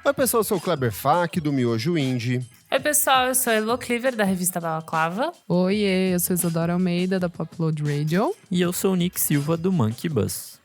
Oi pessoal, eu sou o Kleber Fak, do Miojo Indie. Oi pessoal, eu sou a Elo Cleaver, da revista Balaclava. Oiê, eu sou Isadora Almeida, da Popload Radio. E eu sou o Nick Silva, do Monkey Bus.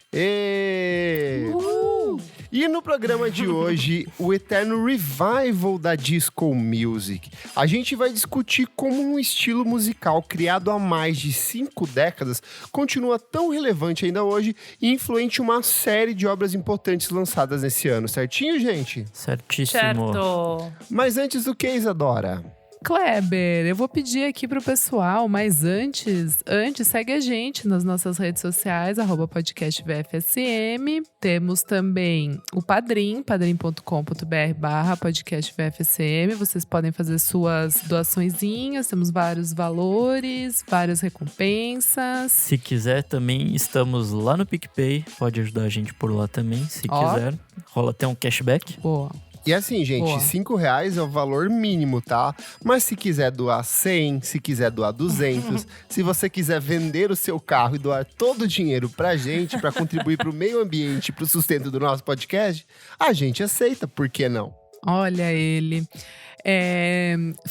E no programa de hoje, o eterno revival da disco music. A gente vai discutir como um estilo musical criado há mais de 5 décadas continua tão relevante ainda hoje e influente em uma série de obras importantes lançadas nesse ano. Certinho, gente? Certíssimo. Certo. Mas antes do que, Isadora? Kleber, eu vou pedir aqui pro pessoal, mas antes segue a gente nas nossas redes sociais, @podcastvfsm. Temos também o Padrim, padrim.com.br/podcastvfsm. Vocês podem fazer suas doaçõezinhas, temos vários valores, várias recompensas. Se quiser, também estamos lá no PicPay. Pode ajudar a gente por lá também, se quiser. Rola até um cashback. Boa. E assim, gente, Boa. R$5 é o valor mínimo, tá? Mas se quiser doar 100, se quiser doar 200, se você quiser vender o seu carro e doar todo o dinheiro pra gente, pra contribuir pro meio ambiente, pro sustento do nosso podcast, a gente aceita, por que não? Olha ele.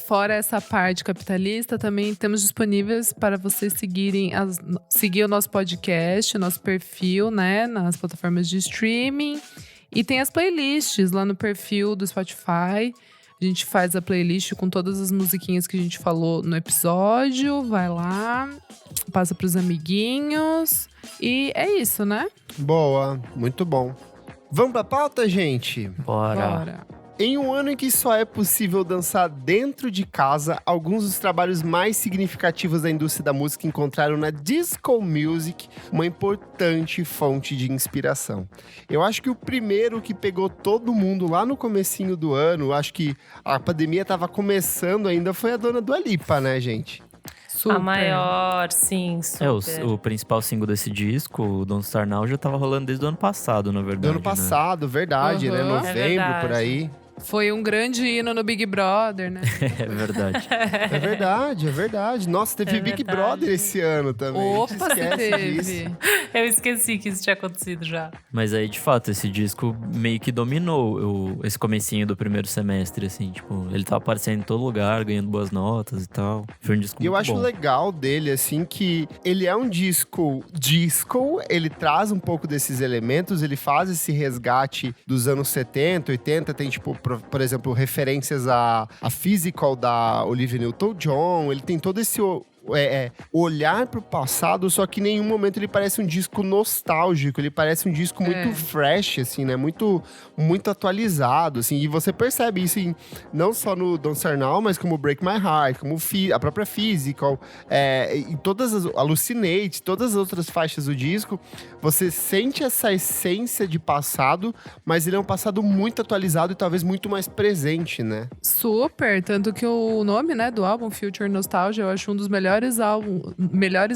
Fora essa parte capitalista, também temos disponíveis para vocês seguir o nosso podcast, o nosso perfil, né, nas plataformas de streaming. E tem as playlists lá no perfil do Spotify. A gente faz a playlist com todas as musiquinhas que a gente falou no episódio. Vai lá, passa pros amiguinhos. E é isso, né? Boa, muito bom. Vamos pra pauta, gente? Bora. Em um ano em que só é possível dançar dentro de casa, alguns dos trabalhos mais significativos da indústria da música encontraram na disco music uma importante fonte de inspiração. Eu acho que o primeiro que pegou todo mundo lá no comecinho do ano, acho que a pandemia estava começando ainda, foi a dona Dua Lipa, né, gente? Super. A maior, sim, super. O principal single desse disco, o Don't Start Now, já tava rolando desde o ano passado, na verdade. Do ano passado, verdade, né? Uhum. Novembro, verdade. por aí. Foi um grande hino no Big Brother, né? É verdade. É verdade, é verdade. Nossa, teve É Big verdade. Brother esse ano também. A gente Opa, se esquece teve. disso. Eu esqueci que isso tinha acontecido já. Mas aí, de fato, esse disco meio que dominou esse comecinho do primeiro semestre, assim. Tipo, ele tava aparecendo em todo lugar, ganhando boas notas e tal. Foi um disco E eu muito acho bom. legal dele, assim, que ele é um disco, ele traz um pouco desses elementos, ele faz esse resgate dos anos 70, 80, tem, tipo, por exemplo, referências à Physical da Olivia Newton-John, ele tem todo esse olhar pro passado, só que em nenhum momento ele parece um disco nostálgico, ele parece um disco muito fresh, assim, né? Muito, muito atualizado, assim. E você percebe isso não só no Don't Start Now, mas como Break My Heart, como a própria Physical, e todas as Hallucinate, todas as outras faixas do disco, você sente essa essência de passado, mas ele é um passado muito atualizado e talvez muito mais presente, né? Super, tanto que o nome, né, do álbum, Future Nostalgia, eu acho um dos melhores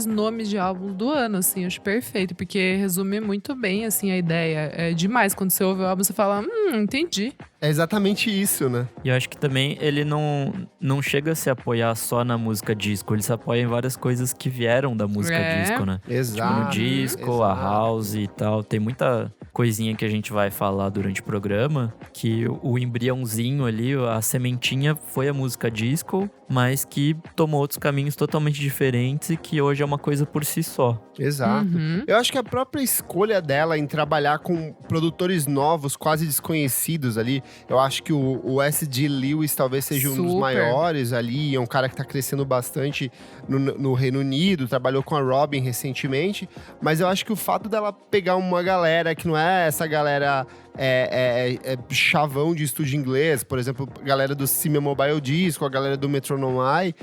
nomes de álbum do ano, assim, acho perfeito, porque resume muito bem, assim, a ideia. É demais, quando você ouve o álbum, você fala, entendi. É exatamente isso, né? E eu acho que também ele não chega a se apoiar só na música disco, ele se apoia em várias coisas que vieram da música disco, né? Exato. Tipo, no disco, a house e tal. Tem muita coisinha que a gente vai falar durante o programa, que o embriãozinho ali, a sementinha foi a música disco, mas que tomou outros caminhos totalmente diferentes e que hoje é uma coisa por si só. Exato. Eu acho que a própria escolha dela em trabalhar com produtores novos, quase desconhecidos ali, eu acho que o S.G. Lewis talvez seja um dos Super. maiores ali, é um cara que tá crescendo bastante no Reino Unido, trabalhou com a Robin recentemente, mas eu acho que o fato dela pegar uma galera que não é essa galera chavão de estúdio inglês, por exemplo, a galera do Simia Mobile Disco, a galera do Metronome Eye,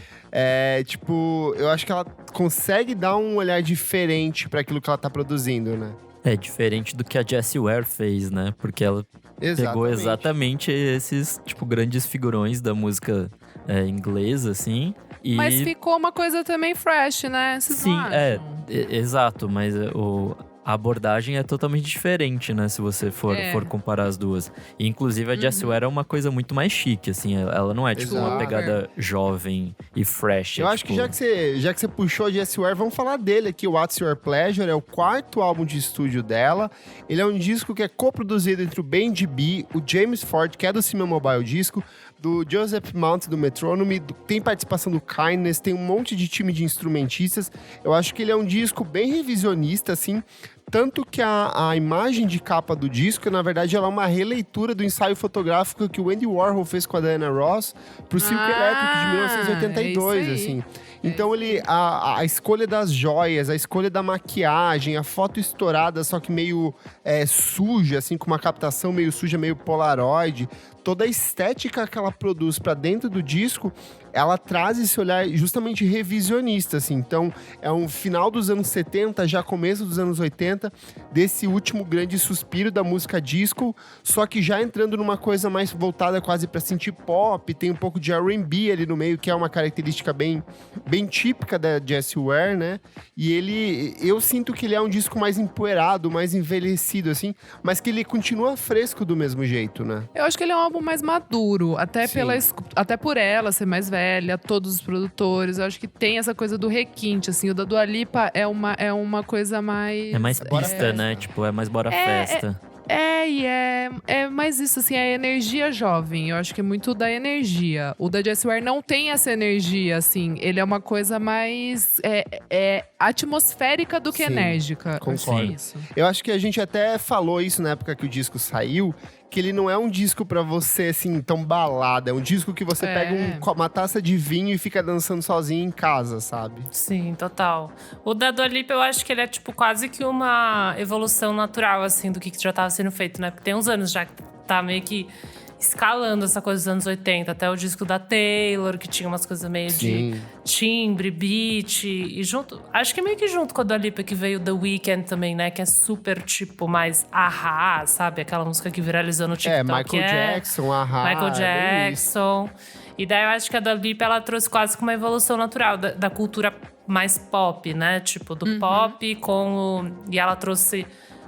eu acho que ela consegue dar um olhar diferente para aquilo que ela tá produzindo, né? É diferente do que a Jessie Ware fez, né? Porque ela pegou exatamente esses, tipo, grandes figurões da música inglesa, assim. Mas ficou uma coisa também fresh, né? Vocês Sim, não acham? exato, mas a abordagem é totalmente diferente, né? Se você for comparar as duas. E, inclusive, a Jessie Ware é uma coisa muito mais chique, assim. Ela não é, tipo, uma pegada jovem e fresh. Eu acho que já que você puxou a Jessie Ware, vamos falar dele aqui. O What's Your Pleasure é o 4º álbum de estúdio dela. Ele é um disco que é coproduzido entre o Benji B, o James Ford, que é do Cima Mobile Disco, do Joseph Mount, do Metronome, tem participação do Kindness, tem um monte de time de instrumentistas. Eu acho que ele é um disco bem revisionista, assim, tanto que a imagem de capa do disco, na verdade, ela é uma releitura do ensaio fotográfico que o Andy Warhol fez com a Diana Ross pro Silk Electric de 1982, assim. Então a escolha das joias, a escolha da maquiagem, a foto estourada, só que meio suja, assim, com uma captação meio suja, meio Polaroid, toda a estética que ela produz pra dentro do disco, ela traz esse olhar justamente revisionista, assim. Então, é um final dos anos 70, já começo dos anos 80, desse último grande suspiro da música disco, só que já entrando numa coisa mais voltada quase pra synth pop, tem um pouco de R&B ali no meio, que é uma característica bem típica da Jessie Ware, né? E eu sinto que ele é um disco mais empoeirado, mais envelhecido, assim, mas que ele continua fresco do mesmo jeito, né? Eu acho que ele é um álbum mais maduro, até por ela ser mais velha, todos os produtores. Eu acho que tem essa coisa do requinte, assim. O da Dua Lipa é uma coisa mais... É mais pista, né? Tipo, é mais bora festa. É mais isso, assim, a energia jovem. Eu acho que é muito da energia. O da Jessie Ware não tem essa energia, assim. Ele é uma coisa mais atmosférica do que enérgica. Concordo. Isso. Eu acho que a gente até falou isso na época que o disco saiu, que ele não é um disco pra você, assim, tão balada. É um disco que você pega uma taça de vinho e fica dançando sozinho em casa, sabe? Sim, total. O da Dua Lipa, eu acho que ele é, tipo, quase que uma evolução natural, assim, do que já tava sendo feito, né? Porque tem uns anos já que tá meio que escalando essa coisa dos anos 80. Até o disco da Taylor, que tinha umas coisas meio de timbre, beat. E junto, acho que meio que junto com a Dua Lipa que veio The Weeknd também, né? Que é super, tipo, mais ahá, sabe? Aquela música que viralizou no TikTok. Michael Jackson, ahá. Michael Jackson. E daí eu acho que a Dua Lipa, ela trouxe quase que uma evolução natural da cultura mais pop, né? Tipo, do pop e ela trouxe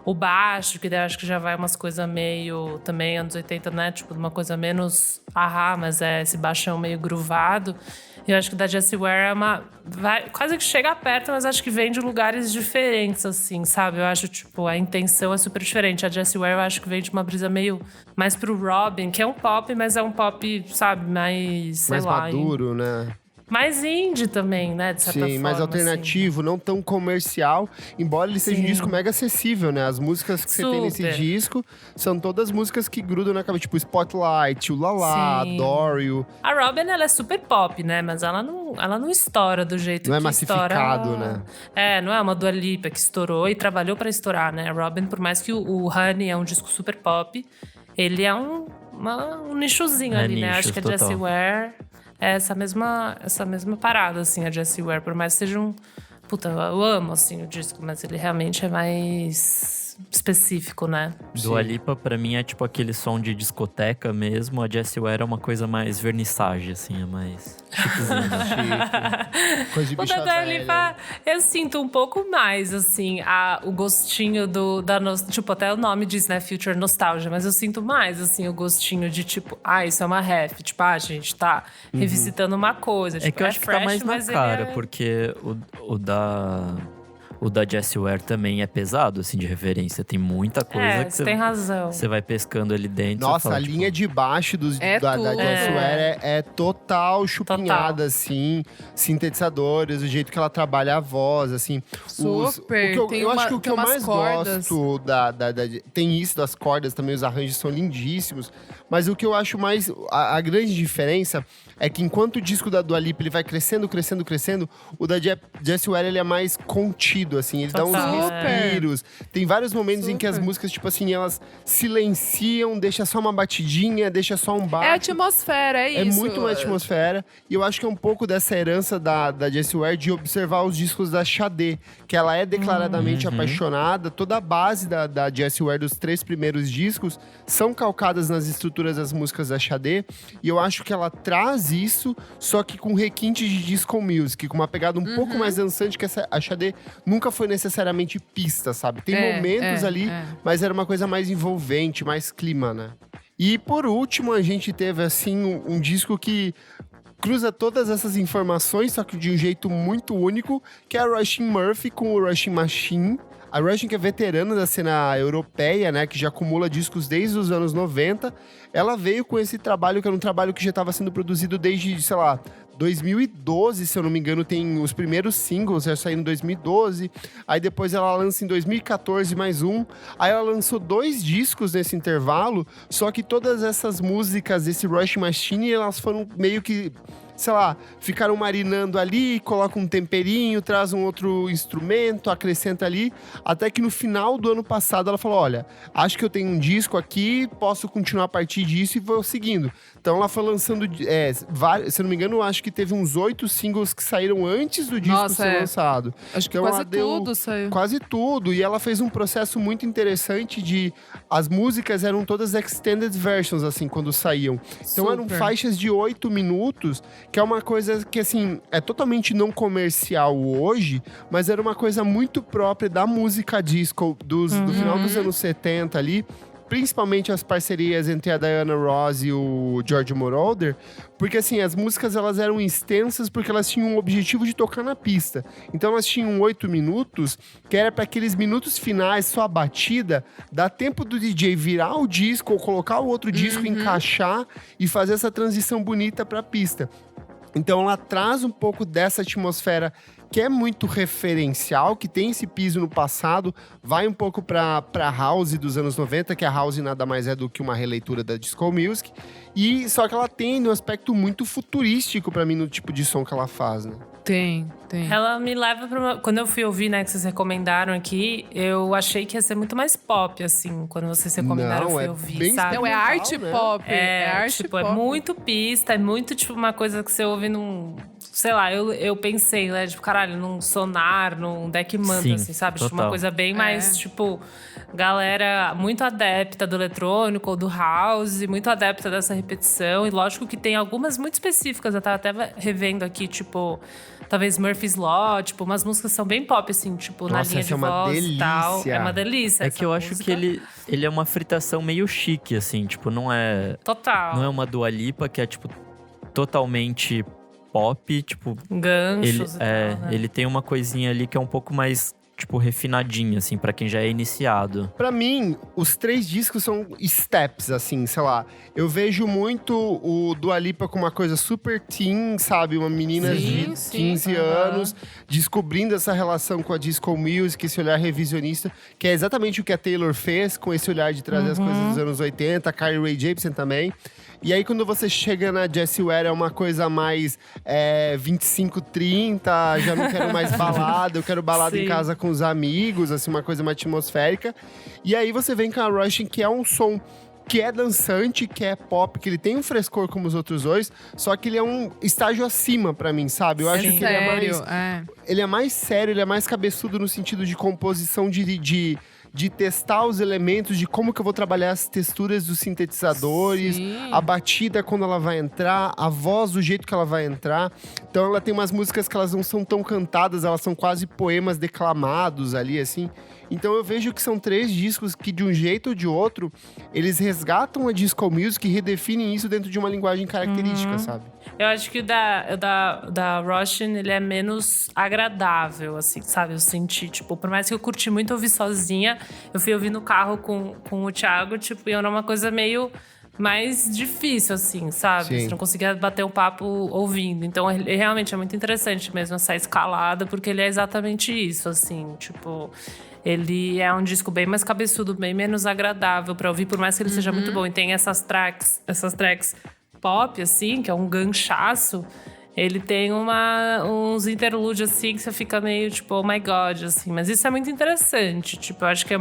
o baixo, que daí eu acho que já vai umas coisas meio… Também anos 80, né? Tipo, uma coisa menos ahá, mas esse baixão meio groovado. E eu acho que da Jessie Ware vai quase que chega perto, mas acho que vem de lugares diferentes, assim, sabe? Eu acho, tipo, a intenção é super diferente. A Jessie Ware, eu acho que vem de uma brisa meio mais pro Robin, que é um pop, mas é um pop, sabe, mais, sei lá… Mais maduro, né? Mais indie também, né? De certa forma. Sim, mais alternativo, assim. Não tão comercial. Embora ele seja um disco mega acessível, né? As músicas que você tem nesse disco são todas músicas que grudam na cabeça. Tipo Spotlight, o Lala, Dorio. A Robin, ela é super pop, né? Mas ela não estoura do jeito não que massificado, estoura. Né? Não é uma Dua Lipa que estourou e trabalhou pra estourar, né? A Robin, por mais que o Honey é um disco super pop, ele é um nichozinho ali, né? Acho que a Jessie Ware… essa mesma parada, assim, a Jessie Ware. Por mais que seja Puta, eu amo, assim, o disco, mas ele realmente é mais específico, né? Dua Lipa, pra mim, é tipo aquele som de discoteca mesmo. A Jessie Ware é uma coisa mais vernissage, assim, é mais chiquezinha. Coisa de bicha velha. O da Dua Lipa, eu sinto um pouco mais, assim, o gostinho tipo, até o nome diz, né, Future Nostalgia, mas eu sinto mais, assim, o gostinho de, tipo, isso é uma ref, tipo, a gente tá revisitando uma coisa. Tipo, é que eu acho que fresh, tá mais na cara, porque o da Jessie Ware também é pesado, assim, de referência. Tem muita coisa que você tem razão. Você vai pescando ali dentro. Nossa, fala, a linha de baixo da Jessie Ware é total chupinhada, assim. Sintetizadores, o jeito que ela trabalha a voz, assim. Super. Eu acho que o que eu mais gosto tem isso das cordas também, os arranjos são lindíssimos. Mas o que eu acho mais… A grande diferença é que enquanto o disco da Dua Lipa ele vai crescendo, o da Jessie Ware ele é mais contido, assim. Ele dá uns respiros. Tem vários momentos em que as músicas, tipo assim, elas silenciam, deixa só uma batidinha, deixa só um baixo. É atmosfera, é isso. É muito uma atmosfera. E eu acho que é um pouco dessa herança da Jessie Ware de observar os discos da Sade, que ela é declaradamente apaixonada. Toda a base da Jessie Ware dos 3 primeiros discos são calcadas nas estruturas das músicas da Sade. E eu acho que ela traz isso, só que com requinte de disco music, com uma pegada um pouco mais dançante, que a Sade nunca foi necessariamente pista, sabe? Tem momentos ali, mas era uma coisa mais envolvente, mais clima, né? E por último, a gente teve, assim, um disco que cruza todas essas informações, só que de um jeito muito único, que é a Róisín Murphy com o Rushing Machine. A Róisín, que é veterana da cena europeia, né, que já acumula discos desde os anos 90, ela veio com esse trabalho, que era um trabalho que já estava sendo produzido desde, sei lá, 2012, se eu não me engano, tem os primeiros singles, já saíram em 2012, aí depois ela lança em 2014 mais um, aí ela lançou 2 discos nesse intervalo, só que todas essas músicas desse Rushing Machine, elas foram meio que, sei lá, ficaram marinando ali, coloca um temperinho, traz um outro instrumento, acrescenta ali, até que no final do ano passado ela falou, olha, acho que eu tenho um disco aqui, posso continuar a partir disso e vou seguindo. Então ela foi lançando, vários, se eu não me engano, acho que teve uns 8 singles que saíram antes do disco ser lançado. Acho que então quase tudo saiu. Quase tudo, e ela fez um processo muito interessante de... As músicas eram todas extended versions, assim, quando saíam. Então eram faixas de 8 minutos, que é uma coisa que, assim, é totalmente não comercial hoje, mas era uma coisa muito própria da música disco do final dos anos 70 ali, principalmente as parcerias entre a Diana Ross e o George Moroder, porque assim, as músicas elas eram extensas porque elas tinham o objetivo de tocar na pista. Então elas tinham 8 minutos, que era para aqueles minutos finais, só a batida, dá tempo do DJ virar o disco ou colocar o outro disco, encaixar e fazer essa transição bonita para a pista. Então ela traz um pouco dessa atmosfera que é muito referencial, que tem esse piso no passado, vai um pouco pra House dos anos 90, que a House nada mais é do que uma releitura da Disco Music, e só que ela tem um aspecto muito futurístico pra mim no tipo de som que ela faz, né? Tem. Ela me leva pra uma... Quando eu fui ouvir, né, que vocês recomendaram aqui, eu achei que ia ser muito mais pop, assim. Quando vocês recomendaram, eu fui ouvir, sabe? Não, é arte pop. É arte tipo, pop. É muito pista, é muito, tipo, uma coisa que você ouve num... Sei lá, eu pensei, né, tipo, caralho, num Sonar, num Deck Manta, assim, sabe? Tipo, uma coisa bem mais, tipo... Galera muito adepta do eletrônico ou do house, muito adepta dessa repetição. E lógico que tem algumas muito específicas. Eu tava até revendo aqui, tipo... Talvez Murphy's Law, tipo, umas músicas são bem pop, assim, tipo, na linha de voz e tal. É uma delícia. É que eu acho que ele é uma fritação meio chique, assim, tipo, não é... Total. Não é uma Dua Lipa que é, tipo, totalmente pop, tipo... Ganchos e tal, né? Ele tem uma coisinha ali que é um pouco mais... tipo, refinadinho, assim, pra quem já é iniciado. Pra mim, os 3 discos são steps, assim, sei lá. Eu vejo muito o Dua Lipa com uma coisa super teen, sabe? Uma menina de 15 anos, descobrindo essa relação com a disco music, esse olhar revisionista, que é exatamente o que a Taylor fez, com esse olhar de trazer as coisas dos anos 80, a Carly Rae Jepsen também. E aí, quando você chega na Jessie Ware, é uma coisa mais 25, 30, já não quero mais balada, eu quero balada em casa com os amigos, assim, uma coisa mais atmosférica. E aí você vem com a Róisín, que é um som que é dançante, que é pop, que ele tem um frescor como os outros dois, só que ele é um estágio acima pra mim, sabe? Eu acho que ele é mais... Ele é mais sério, ele é mais cabeçudo no sentido de composição, de testar os elementos, de como que eu vou trabalhar as texturas dos sintetizadores, a batida quando ela vai entrar, a voz do jeito que ela vai entrar. Então ela tem umas músicas que elas não são tão cantadas, elas são quase poemas declamados ali, assim. Então eu vejo que são 3 discos que, de um jeito ou de outro, eles resgatam a disco music e redefinem isso dentro de uma linguagem característica, sabe? Eu acho que o da Róisín, ele é menos agradável, assim, sabe? Eu senti, tipo, por mais que eu curti muito ouvir sozinha, eu fui ouvir no carro com o Thiago, tipo, e era uma coisa meio mais difícil, assim, sabe? Sim. Você não conseguia bater um papo ouvindo. Então, ele realmente é muito interessante mesmo essa escalada, porque ele é exatamente isso, assim, tipo... Ele é um disco bem mais cabeçudo, bem menos agradável pra ouvir, por mais que ele seja muito bom. E tem essas tracks pop, assim, que é um ganchaço. Ele tem uns interlúdios, assim, que você fica meio, tipo, oh my God, assim. Mas isso é muito interessante. Tipo, eu acho que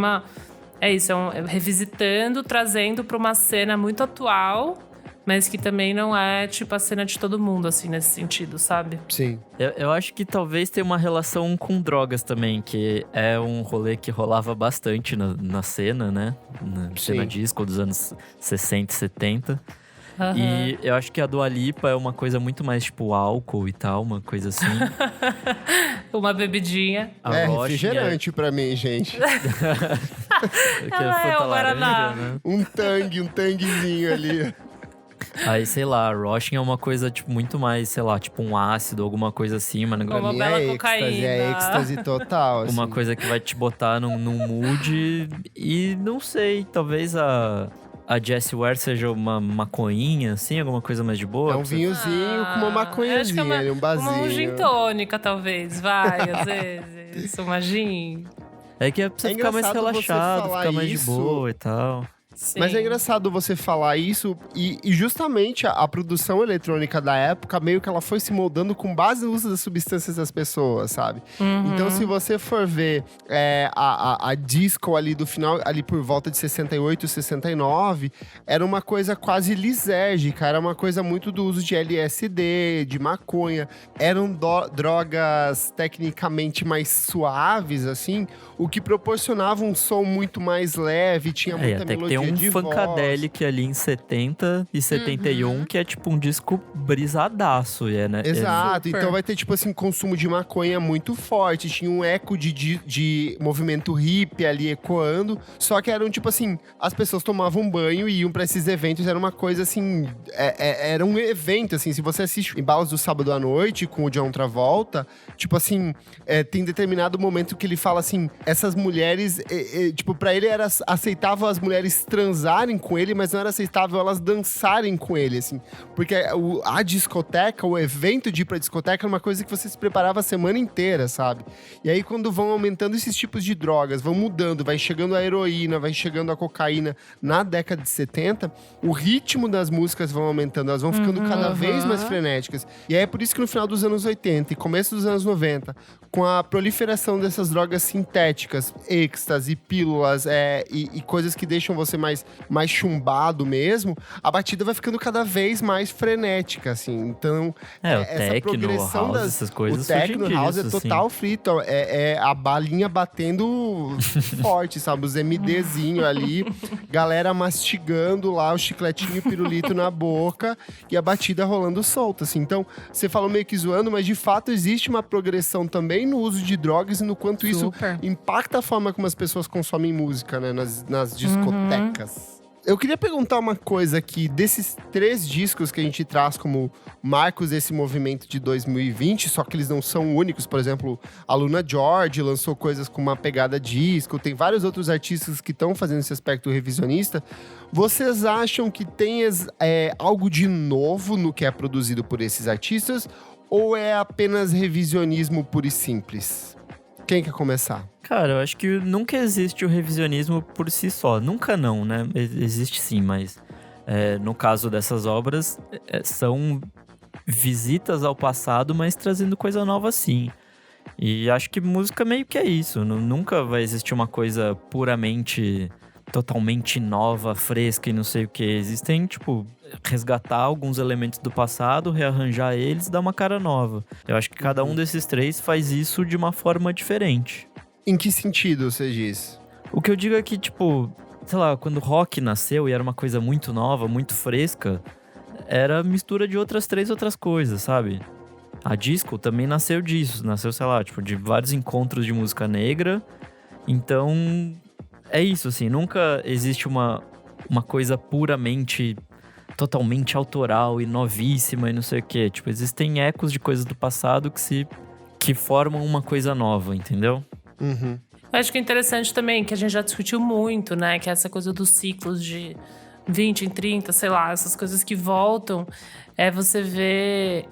é isso, revisitando, trazendo pra uma cena muito atual, mas que também não é, tipo, a cena de todo mundo, assim, nesse sentido, sabe? Sim. Eu acho que talvez tenha uma relação com drogas também, que é um rolê que rolava bastante na cena, né? Na cena disco dos anos 60 e 70. E eu acho que a Dua Lipa é uma coisa muito mais tipo álcool e tal, uma coisa assim. Uma bebidinha. A É Roche refrigerante pra mim, gente. que Ela é Fanta o Guaraná. laranja, né? Um tanguezinho ali. Aí, sei lá, a Rochin é uma coisa, tipo, muito mais, sei lá, tipo um ácido, alguma coisa assim, uma, Uma Minha bela êxtase, cocaína. é êxtase total. Assim. uma coisa que vai te botar num mood. E não sei, talvez a Jessie Ware seja uma maconhinha, assim, alguma coisa mais de boa. É um vinhozinho com uma maconhazinha, acho que um basinho. Uma gin tônica, talvez, vai, às vezes. Uma gin. É que é pra você ficar mais engraçado você relaxado, falar ficar mais de isso. boa e tal. Sim. Mas é engraçado você falar isso e justamente a produção eletrônica da época meio que ela foi se moldando com base no uso das substâncias das pessoas, sabe? Então se você for ver a disco ali do final, ali por volta de 68, 69, era uma coisa quase lisérgica, era uma coisa muito do uso de LSD, de maconha. Eram drogas tecnicamente mais suaves, assim, o que proporcionava um som muito mais leve, tinha muita até que melodia tem um de voz. Funkadelic ali em 70 e 71, que é tipo um disco brisadaço, né? Exato, Super. então vai ter, tipo assim, consumo de maconha muito forte. Tinha um eco de movimento hippie ali ecoando. Só que eram, tipo assim, as pessoas tomavam banho e iam pra esses eventos. Era uma coisa assim. Era um evento, assim. Se você assiste Embalos do Sábado à Noite com o John Travolta, tipo assim, tem determinado momento que ele fala assim: essas mulheres, tipo, pra ele era aceitável as mulheres transarem com ele, mas não era aceitável elas dançarem com ele, assim. Porque a discoteca, o evento de ir pra discoteca era uma coisa que você se preparava a semana inteira, sabe? E aí, quando vão aumentando esses tipos de drogas, vão mudando, vai chegando a heroína, vai chegando a cocaína na década de 70, o ritmo das músicas vão aumentando, elas vão ficando cada vez mais frenéticas. E aí é por isso que no final dos anos 80 e começo dos anos 90, com a proliferação dessas drogas sintéticas, êxtase, pílulas e coisas que deixam você mais chumbado mesmo, a batida vai ficando cada vez mais frenética, assim. Então, o essa techno, progressão house, essas coisas o techno surgem house disso, é total frito, é a balinha batendo forte, sabe? Os MDzinho ali, galera mastigando lá o chicletinho pirulito na boca e a batida rolando solta, assim. Então, você falou meio que zoando, mas de fato existe uma progressão também no uso de drogas e no quanto isso Super. impacta a forma como as pessoas consomem música, né? Nas discotecas. Eu queria perguntar uma coisa aqui, desses 3 discos que a gente traz como marcos desse movimento de 2020, só que eles não são únicos, por exemplo, a Luna George lançou coisas com uma pegada disco, tem vários outros artistas que estão fazendo esse aspecto revisionista. Vocês acham que tem algo de novo no que é produzido por esses artistas, ou é apenas revisionismo puro e simples? Quem quer começar? Cara, eu acho que nunca existe o revisionismo por si só. Nunca não, né? Existe sim, mas no caso dessas obras, são visitas ao passado, mas trazendo coisa nova sim. E acho que música meio que é isso. Nunca vai existir uma coisa puramente, totalmente nova, fresca e não sei o que. Existem, tipo, resgatar alguns elementos do passado, rearranjar eles e dar uma cara nova. Eu acho que cada um desses 3 faz isso de uma forma diferente. Em que sentido você diz? O que eu digo é que, tipo, sei lá, quando o rock nasceu e era uma coisa muito nova, muito fresca, era mistura de outras 3 outras coisas, sabe? A disco também nasceu disso, nasceu, sei lá, tipo, de vários encontros de música negra. Então, é isso, assim, nunca existe uma coisa puramente, totalmente autoral e novíssima e não sei o quê. Tipo, existem ecos de coisas do passado que formam uma coisa nova, entendeu? Uhum. Eu acho que é interessante também, que a gente já discutiu muito, né? Que é essa coisa dos ciclos de 20 em 30, sei lá, essas coisas que voltam. Você vê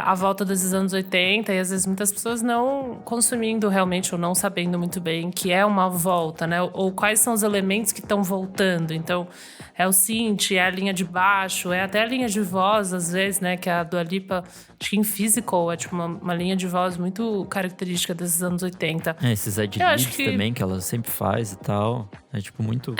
a volta desses anos 80 e às vezes muitas pessoas não consumindo realmente ou não sabendo muito bem que é uma volta, né? Ou quais são os elementos que estão voltando. Então, é o synth, é a linha de baixo, é até a linha de voz, às vezes, né? Que a Dua Lipa, acho que em Physical, é tipo uma linha de voz muito característica desses anos 80. Esses ad-libs também, que ela sempre faz e tal. É tipo muito...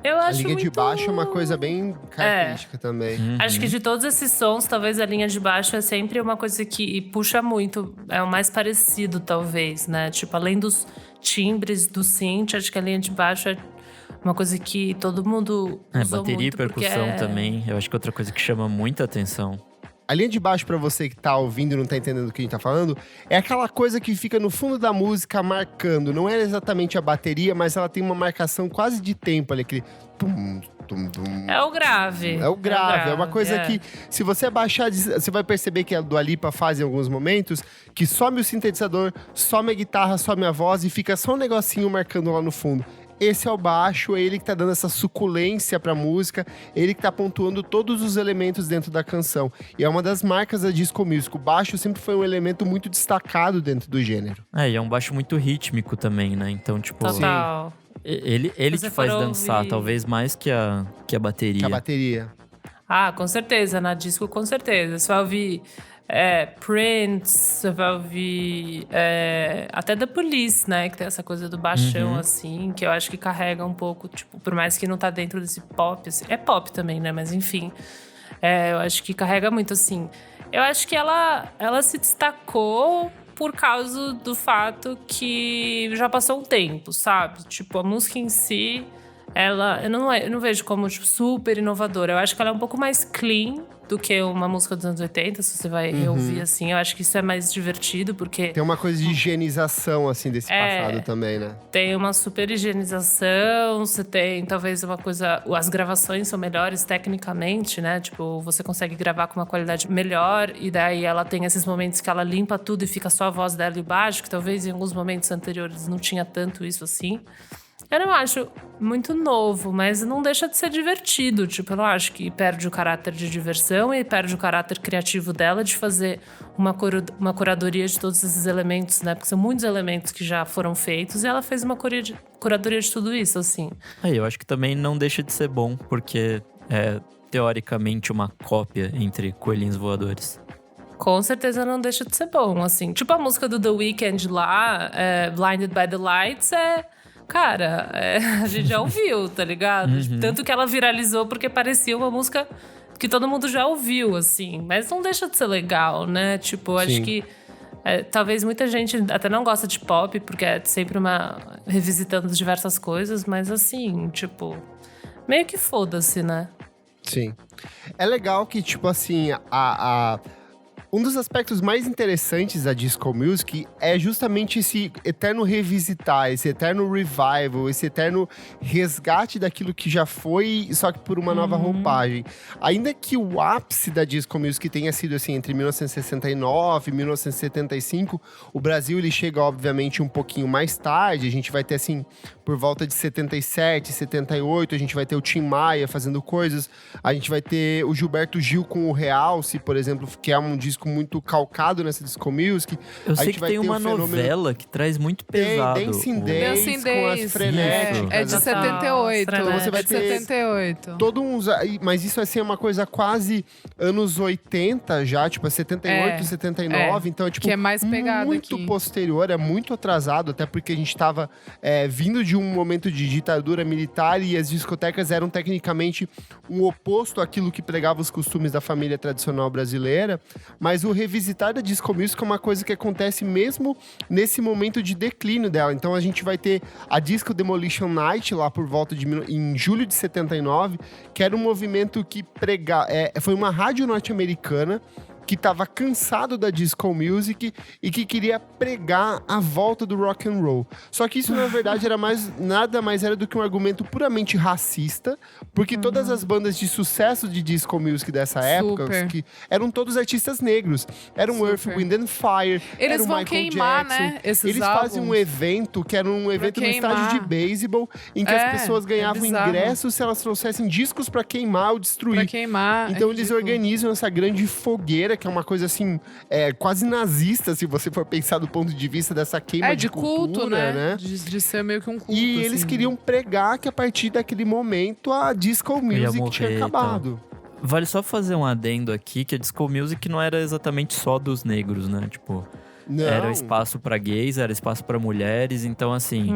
Eu A acho linha de muito... baixo é uma coisa bem característica também. Acho que de todos esses sons, talvez a linha de baixo é sempre uma coisa que puxa muito. É o mais parecido, talvez, né? Tipo, além dos timbres do synth, acho que a linha de baixo é uma coisa que todo mundo usou bateria muito e percussão também. Eu acho que é outra coisa que chama muita atenção. A linha de baixo, pra você que tá ouvindo e não tá entendendo o que a gente tá falando, é aquela coisa que fica no fundo da música marcando. Não é exatamente a bateria, mas ela tem uma marcação quase de tempo ali, aquele tum, tum, tum. É o grave. É o grave, é uma coisa que, se você abaixar, você vai perceber que a Dua Lipa faz em alguns momentos, que some o sintetizador, some a guitarra, some a voz e fica só um negocinho marcando lá no fundo. Esse é o baixo, é ele que tá dando essa suculência pra música, ele que tá pontuando todos os elementos dentro da canção. E é uma das marcas da disco music. O baixo sempre foi um elemento muito destacado dentro do gênero. E é um baixo muito rítmico também, né? Então, tipo… Total. Ele te faz dançar, talvez mais que a bateria. Que a bateria. Ah, com certeza. Na disco, com certeza. Você vai ouvir Prince, você vai ouvir até The Police, né? Que tem essa coisa do baixão, assim, que eu acho que carrega um pouco, tipo, por mais que não tá dentro desse pop, assim. É pop também, né? Mas enfim, eu acho que carrega muito, assim. Eu acho que ela se destacou por causa do fato que já passou um tempo, sabe? Tipo, a música em si, eu não vejo como tipo, super inovadora. Eu acho que ela é um pouco mais clean do que uma música dos anos 80, se você vai ouvir assim. Eu acho que isso é mais divertido, porque… Tem uma coisa de higienização, assim, desse passado também, né? Tem uma super higienização, você tem talvez uma coisa… As gravações são melhores tecnicamente, né? Tipo, você consegue gravar com uma qualidade melhor, e daí ela tem esses momentos que ela limpa tudo e fica só a voz dela e baixo, que talvez em alguns momentos anteriores não tinha tanto isso assim. Eu não acho muito novo, mas não deixa de ser divertido. Tipo, eu não acho que perde o caráter de diversão e perde o caráter criativo dela de fazer uma curadoria de todos esses elementos, né? Porque são muitos elementos que já foram feitos e ela fez uma curadoria de tudo isso, assim. Eu acho que também não deixa de ser bom, porque é teoricamente uma cópia entre coelhinhos voadores. Com certeza não deixa de ser bom, assim. Tipo a música do The Weeknd lá, Blinded by the Lights, Cara, a gente já ouviu, tá ligado? Tanto que ela viralizou porque parecia uma música que todo mundo já ouviu, assim. Mas não deixa de ser legal, né? Tipo, acho que talvez muita gente até não gosta de pop, porque é sempre revisitando diversas coisas. Mas assim, tipo, meio que foda-se, né? Sim. É legal que, tipo assim, um dos aspectos mais interessantes da disco music é justamente esse eterno revisitar, esse eterno revival, esse eterno resgate daquilo que já foi, só que por uma nova roupagem. Ainda que o ápice da disco music tenha sido assim entre 1969 e 1975, o Brasil ele chega obviamente um pouquinho mais tarde, a gente vai ter assim por volta de 77, 78, a gente vai ter o Tim Maia fazendo coisas, a gente vai ter o Gilberto Gil com o Realce, por exemplo, que é um disco muito calcado nessa disco music. Eu sei que tem uma novela que traz muito pesado. Tem Dancing Days com as frenéticas. É de 78. Então você vai ter 78. Todo uns… Mas isso assim é uma coisa quase anos 80 já, tipo 78, 79. Então é tipo que é mais pegado muito aqui. posterior, é muito atrasado, até porque a gente tava vindo de um momento de ditadura militar e as discotecas eram tecnicamente um oposto àquilo que pregava os costumes da família tradicional brasileira. Mas o revisitar da disco music é uma coisa que acontece mesmo nesse momento de declínio dela. Então a gente vai ter a Disco Demolition Night lá por volta em julho de 79, que era um movimento que foi uma rádio norte-americana que estava cansado da disco music e que queria pregar a volta do rock and roll. Só que isso, na verdade, nada mais era do que um argumento puramente racista, porque todas as bandas de sucesso de disco music dessa época, que eram todos artistas negros. Era um Earth, Wind and Fire, eles era o vão Michael queimar, Jackson. né? Eles fazem um evento, que era um evento no estádio de beisebol, em que as pessoas ganhavam ingressos se elas trouxessem discos pra queimar ou destruir. Pra queimar. Então eles organizam essa grande fogueira, que é uma coisa assim, quase nazista, se você for pensar do ponto de vista dessa queima de culto, cultura, né? De ser meio que um culto. E assim, eles queriam pregar que a partir daquele momento a disco music tinha acabado. Vale só fazer um adendo aqui, que a disco music não era exatamente só dos negros, né? Tipo, Não. Era espaço pra gays, era espaço pra mulheres, então assim,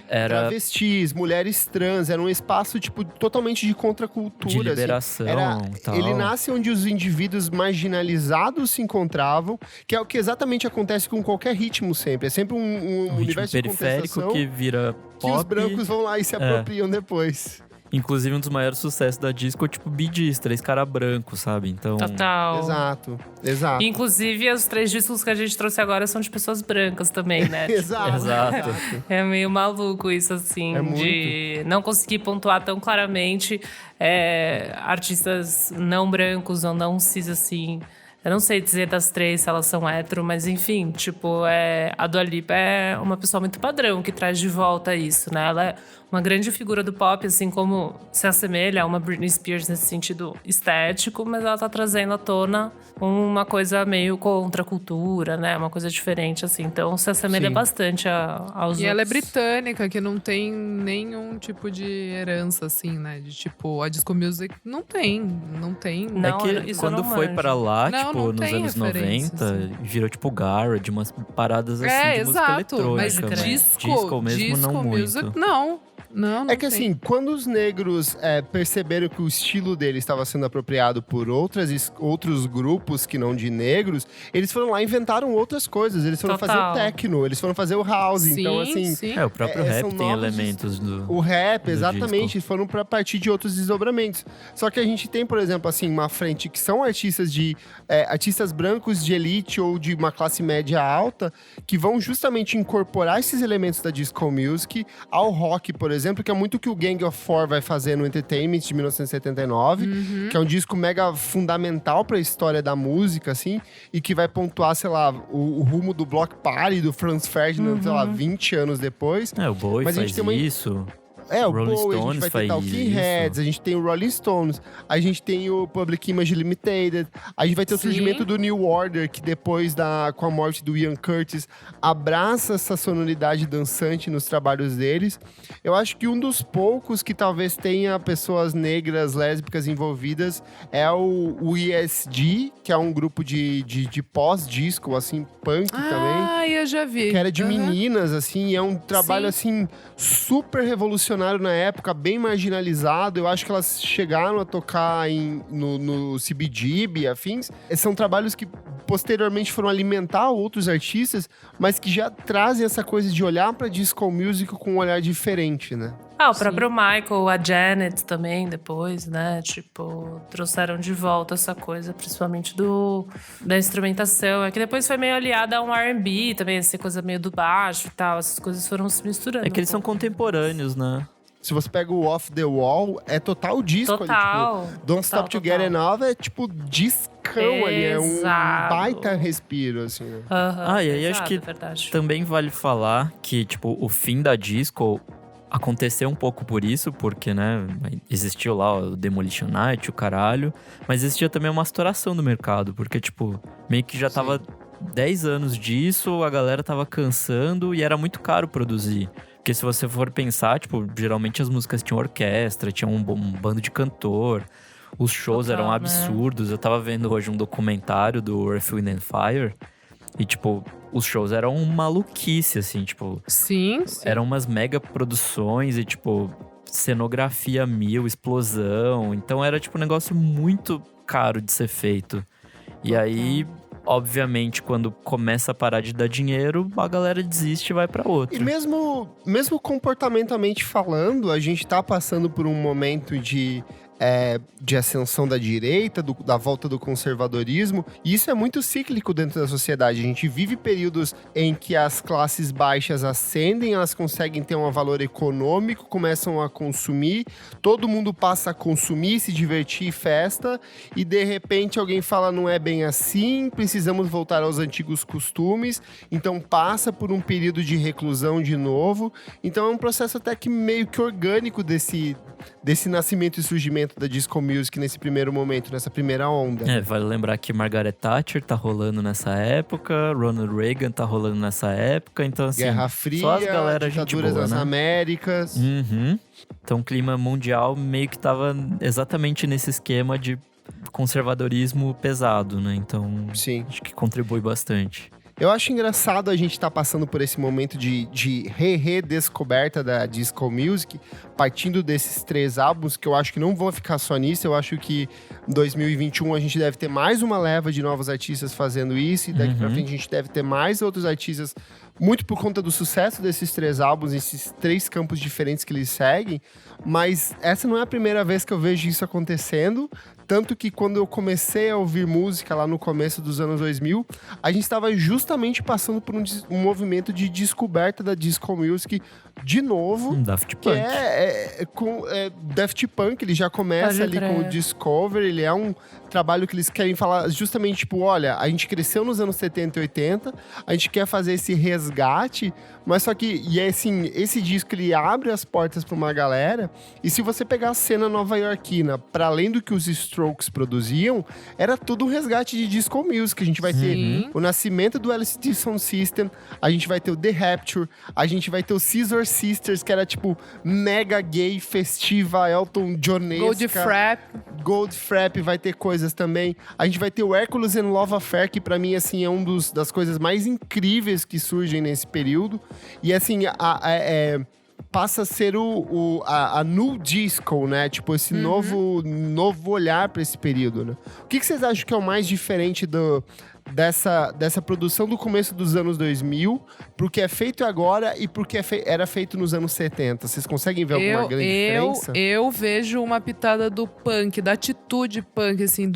era Travestis, mulheres trans, era um espaço, tipo, totalmente de contracultura. de liberação e tal. Ele nasce onde os indivíduos marginalizados se encontravam, que é o que exatamente acontece com qualquer ritmo sempre. É sempre um ritmo universo de periférico contestação que vira que os pop. brancos vão lá e se apropriam depois. Inclusive, um dos maiores sucessos da disco é tipo Bee Gees, 3 caras brancos, sabe? Então, Total. Exato. Inclusive, os 3 discos que a gente trouxe agora são de pessoas brancas também, né? Exato. É meio maluco isso, assim, É de não conseguir pontuar tão claramente artistas não brancos ou não cis, assim. Eu não sei dizer das 3 se elas são hétero, mas enfim, tipo, a Dua Lipa é uma pessoa muito padrão que traz de volta isso, né? Ela é uma grande figura do pop, assim como se assemelha a uma Britney Spears nesse sentido estético, mas ela tá trazendo à tona uma coisa meio contra a cultura, né? Uma coisa diferente, assim. Então se assemelha bastante aos outros. E ela é britânica, que não tem nenhum tipo de herança, assim, né? De tipo, a disco music não tem. Não, é que isso quando eu não foi manjo. pra lá, Não, tipo, não nos tem anos referência, 90, assim. virou tipo garage, umas paradas assim de música exato. eletrônica. Mas disco mesmo não music, muito. não, É que tem. assim, quando os negros perceberam que o estilo dele estava sendo apropriado por outros grupos que não de negros, eles foram lá e inventaram outras coisas. Eles foram fazer o techno, eles foram fazer o house. Sim, Então, assim, sim. O próprio rap são tem novos elementos do o rap, do exatamente, disco. foram pra partir de outros desdobramentos. Só que a gente tem, por exemplo, assim, uma frente que são artistas brancos de elite ou de uma classe média alta, que vão justamente incorporar esses elementos da disco music ao rock, por exemplo, que é muito o que o Gang of Four vai fazer no Entertainment de 1979, que é um disco mega fundamental pra história da música, assim, e que vai pontuar, sei lá, o rumo do Block Party, do Franz Ferdinand, sei lá, 20 anos depois. O Bowie Mas a faz gente tem isso. O Rolling Bowie, a gente Stones vai faz ter Talking isso. Heads, a gente tem o Rolling Stones, a gente tem o Public Image Limited, a gente vai ter o Sim. surgimento do New Order, que depois com a morte do Ian Curtis, abraça essa sonoridade dançante nos trabalhos deles. Eu acho que um dos poucos que talvez tenha pessoas negras, lésbicas envolvidas é o ESG, que é um grupo de pós-disco, assim, punk também. Eu já vi. Que era de Aham. meninas, assim, e é um trabalho, Sim. assim, super revolucionário na época, bem marginalizado. Eu acho que elas chegaram a tocar no CBGB e afins. São trabalhos que posteriormente foram alimentar outros artistas, mas que já trazem essa coisa de olhar pra disco music com um olhar diferente, né? O próprio Michael, a Janet também, depois, né? Tipo, trouxeram de volta essa coisa, principalmente da instrumentação. É que depois foi meio aliada a um R&B também, essa coisa meio do baixo e tal. Essas coisas foram se misturando. É que eles são contemporâneos, né? Se você pega o Off the Wall, é total disco Total. ali, tipo, Don't Stop Together Now é tipo discão ali, é um Exato. baita respiro, assim, né? E aí acho que também vale falar que, tipo, o fim da disco aconteceu um pouco por isso, porque, né, existiu lá o Demolition Night, o caralho, mas existia também uma saturação do mercado, porque, tipo, meio que já tava 10 anos disso, a galera tava cansando e era muito caro produzir. Porque se você for pensar, tipo, geralmente as músicas tinham orquestra, tinha um bando de cantor, os shows Total, eram né? absurdos. Eu tava vendo hoje um documentário do Earth, Wind and Fire e, tipo, os shows eram maluquice, assim, tipo... Sim. Eram umas mega produções e, tipo, cenografia mil, explosão. Então era, tipo, um negócio muito caro de ser feito. E aí... Obviamente, quando começa a parar de dar dinheiro, a galera desiste e vai pra outro. E mesmo comportamentalmente falando, a gente tá passando por um momento de ascensão da direita, da volta do conservadorismo, e isso é muito cíclico dentro da sociedade. A gente vive períodos em que as classes baixas ascendem, elas conseguem ter um valor econômico, começam a consumir, todo mundo passa a consumir, se divertir, festa, e de repente alguém fala, não é bem assim, precisamos voltar aos antigos costumes, então passa por um período de reclusão de novo. Então é um processo até que meio que orgânico desse nascimento e surgimento da disco music nesse primeiro momento, nessa primeira onda. Vale lembrar que Margaret Thatcher tá rolando nessa época, Ronald Reagan tá rolando nessa época, então assim... Guerra Fria, só as galera gente ditaduras boa, das né? Américas. Uhum. Então o clima mundial meio que tava exatamente nesse esquema de conservadorismo pesado, né? Então Sim. acho que contribui bastante. Eu acho engraçado a gente estar passando por esse momento de redescoberta da disco music, partindo desses 3 álbuns, que eu acho que não vão ficar só nisso. Eu acho que em 2021 a gente deve ter mais uma leva de novos artistas fazendo isso, e daqui pra frente a gente deve ter mais outros artistas, muito por conta do sucesso desses 3 álbuns, esses 3 campos diferentes que eles seguem. Mas essa não é a primeira vez que eu vejo isso acontecendo. Tanto que quando eu comecei a ouvir música lá no começo dos anos 2000, a gente estava justamente passando por um movimento de descoberta da disco music de novo. Daft Que Punk. Daft Punk, ele já começa Pode ali crer. com o Discover. Ele é um trabalho que eles querem falar justamente, tipo, olha, a gente cresceu nos anos 70 e 80, a gente quer fazer esse resgate, mas só que, e assim, esse disco ele abre as portas para uma galera, e se você pegar a cena nova-iorquina, para além do que os Strokes produziam, era tudo um resgate de disco music. A gente vai ter o nascimento do LCD Sound System, a gente vai ter o The Rapture, a gente vai ter o Scissor Sisters, que era tipo mega gay, festiva, Elton Johnesca. Goldfrapp vai ter coisas também. A gente vai ter o Hercules and Love Affair, que pra mim, assim, é das coisas mais incríveis que surgem nesse período. E, assim, passa a ser a new disco, né? Tipo, esse novo olhar pra esse período, né? O que vocês acham que é o mais diferente dessa produção do começo dos anos 2000 pro que é feito agora e pro que era feito nos anos 70? Vocês conseguem ver alguma grande diferença? Eu vejo uma pitada do punk, da atitude punk, assim,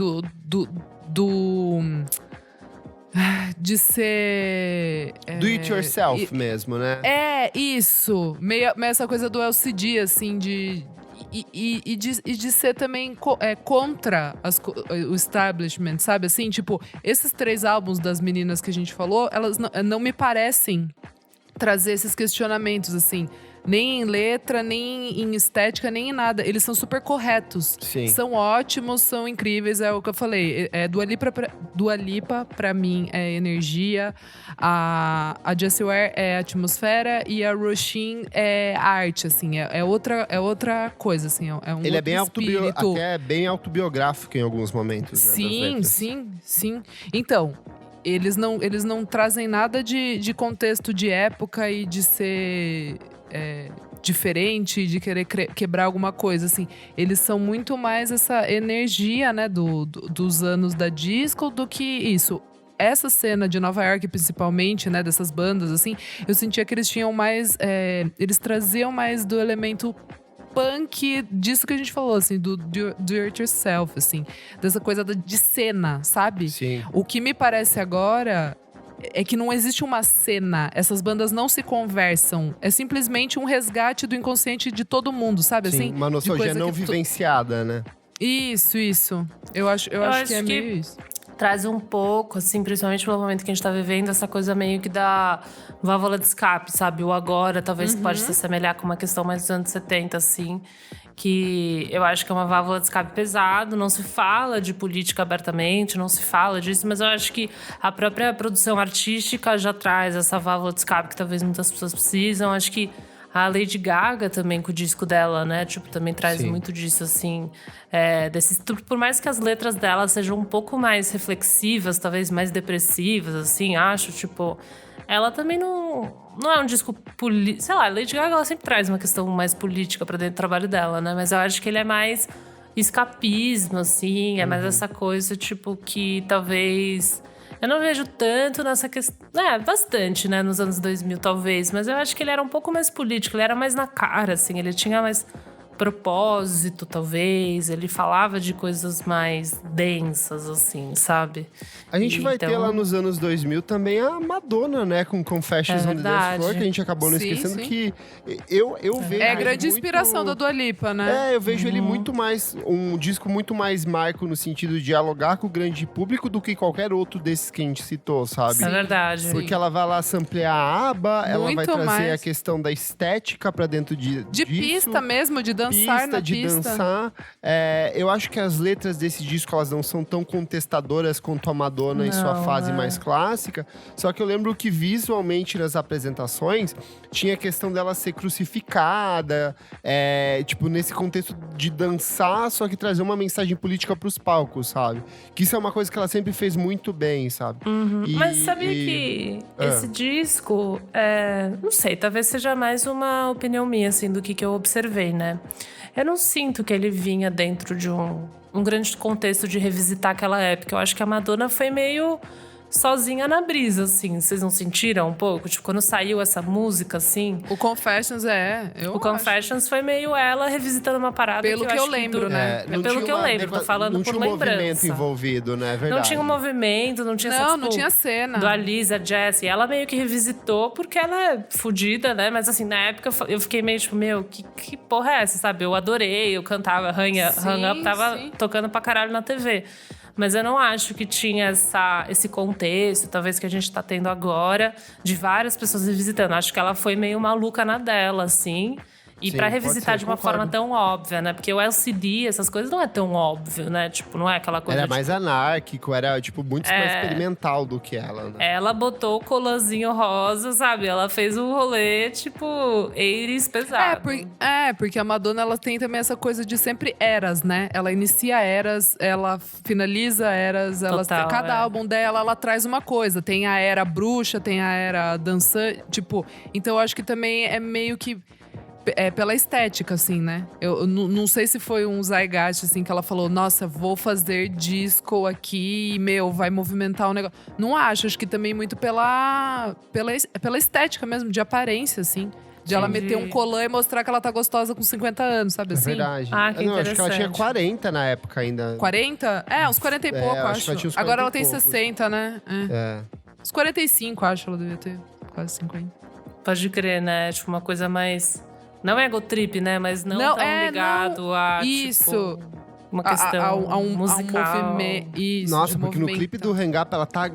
de ser... Do it yourself mesmo, né? Isso. Meio essa coisa do LCD, assim, de ser também contra o establishment, sabe? Assim, tipo, esses 3 álbuns das meninas que a gente falou, elas não me parecem trazer esses questionamentos, assim. Nem em letra, nem em estética, nem em nada. Eles são super corretos. Sim. São ótimos, são incríveis. É o que eu falei. Dua Lipa, pra mim, é energia. A Jessie Ware é atmosfera. E a Roisin é arte, assim. É outra coisa, assim. É um Ele é espírito. até bem autobiográfico em alguns momentos, né? Sim. Então... Eles não trazem nada de contexto de época e de ser diferente, de querer quebrar alguma coisa, assim. Eles são muito mais essa energia, né, dos anos da disco do que isso. Essa cena de Nova York, principalmente, né, dessas bandas, assim, eu sentia que eles tinham mais... eles traziam mais do elemento punk, disso que a gente falou, assim, do it yourself, assim. Dessa coisa de cena, sabe? Sim. O que me parece agora é que não existe uma cena. Essas bandas não se conversam. É simplesmente um resgate do inconsciente de todo mundo, sabe? Sim, Assim, uma nostalgia não vivenciada, né? Isso. Eu acho que é meio isso. Traz um pouco, assim, principalmente pelo momento que a gente tá vivendo, essa coisa meio que da válvula de escape, sabe? O agora, talvez pode se assemelhar com uma questão mais dos anos 70, assim. Que eu acho que é uma válvula de escape pesado, não se fala de política abertamente, não se fala disso, mas eu acho que a própria produção artística já traz essa válvula de escape que talvez muitas pessoas precisam. Acho que a Lady Gaga também, com o disco dela, né? Tipo, também traz muito disso, assim. Por mais que as letras dela sejam um pouco mais reflexivas, talvez mais depressivas, assim, acho. Tipo, ela também não é um disco político. Sei lá, a Lady Gaga, ela sempre traz uma questão mais política pra dentro do trabalho dela, né? Mas eu acho que ele é mais escapismo, assim. É mais essa coisa, tipo, que talvez... Eu não vejo tanto nessa questão... bastante, né? Nos anos 2000, talvez. Mas eu acho que ele era um pouco mais político. Ele era mais na cara, assim. Ele tinha mais propósito, talvez. Ele falava de coisas mais densas, assim, sabe? A gente vai ter lá nos anos 2000 também a Madonna, né? Com Confessions on the Dance Floor, que a gente acabou não esquecendo que eu vejo... É a grande inspiração da Dua Lipa, né? Eu vejo ele muito mais... Um disco muito mais marco no sentido de dialogar com o grande público do que qualquer outro desses que a gente citou, sabe? É verdade. Porque ela vai lá samplear a aba, ela vai trazer a questão da estética pra dentro disso. Pista mesmo, de dança dançar na de pista. dançar. Eu acho que as letras desse disco, elas não são tão contestadoras quanto a Madonna em sua Não, fase mais clássica. Só que eu lembro que visualmente nas apresentações tinha a questão dela ser crucificada, tipo, nesse contexto de dançar, só que trazer uma mensagem política pros palcos, sabe? Que isso é uma coisa que ela sempre fez muito bem, sabe? Mas sabia que esse disco, não sei, talvez seja mais uma opinião minha, assim, do que eu observei, né? Eu não sinto que ele vinha dentro de um grande contexto de revisitar aquela época. Eu acho que a Madonna foi meio sozinha na brisa, assim. Vocês não sentiram um pouco? Tipo, quando saiu essa música, assim… O Confessions O Confessions foi meio ela revisitando uma parada Pelo que eu lembro, né? Não pelo tinha que eu uma lembro, tô falando não por tinha um movimento lembrança. envolvido, né? É verdade. Não tinha um movimento, não tinha essa, Não tinha cena. do Alisa, Jessie. Ela meio que revisitou porque ela é fodida, né? Mas assim, na época eu fiquei meio tipo, meu, que porra é essa, sabe? Eu adorei, eu cantava Hang Up, tava tocando pra caralho na TV. Mas eu não acho que tinha esse contexto, talvez, que a gente tá tendo agora, de várias pessoas revisitando. Acho que ela foi meio maluca na dela, assim. E Sim, pra pode revisitar ser, de uma concordo. forma tão óbvia, né? Porque o LCD, essas coisas, não é tão óbvio, né? Tipo, não é aquela coisa… Era tipo, mais anárquico, era, tipo, muito mais experimental do que ela, né? ela botou o colanzinho rosa, sabe? Ela fez um rolê, tipo, 80s pesado. Porque a Madonna, ela tem também essa coisa de sempre eras, né? Ela inicia eras, ela finaliza eras. Total, cada álbum dela, ela traz uma coisa. Tem a era bruxa, tem a era dançante, tipo… Então, eu acho que também é meio que… pela estética, assim, né? Eu não sei se foi um zeitgeist, assim, que ela falou, nossa, vou fazer disco aqui e, vai movimentar o negócio. Não acho que também muito pela estética mesmo, de aparência, assim. De ela meter um colã e mostrar que ela tá gostosa com 50 anos, sabe assim? É verdade. Ah, que Não, acho que ela tinha interessante. 40 na época ainda. 40? Uns 40 e pouco, acho que acho. ela tinha uns 40 Agora ela e tem poucos. 60, né? Uns 45, acho, ela devia ter. Quase 50. Pode crer, né? Tipo, uma coisa mais… Não é ego trip, né? Mas não tão ligado a, isso. tipo, uma questão a um musical. movimento. Isso, Nossa, de porque no clipe do Hang Up ela tá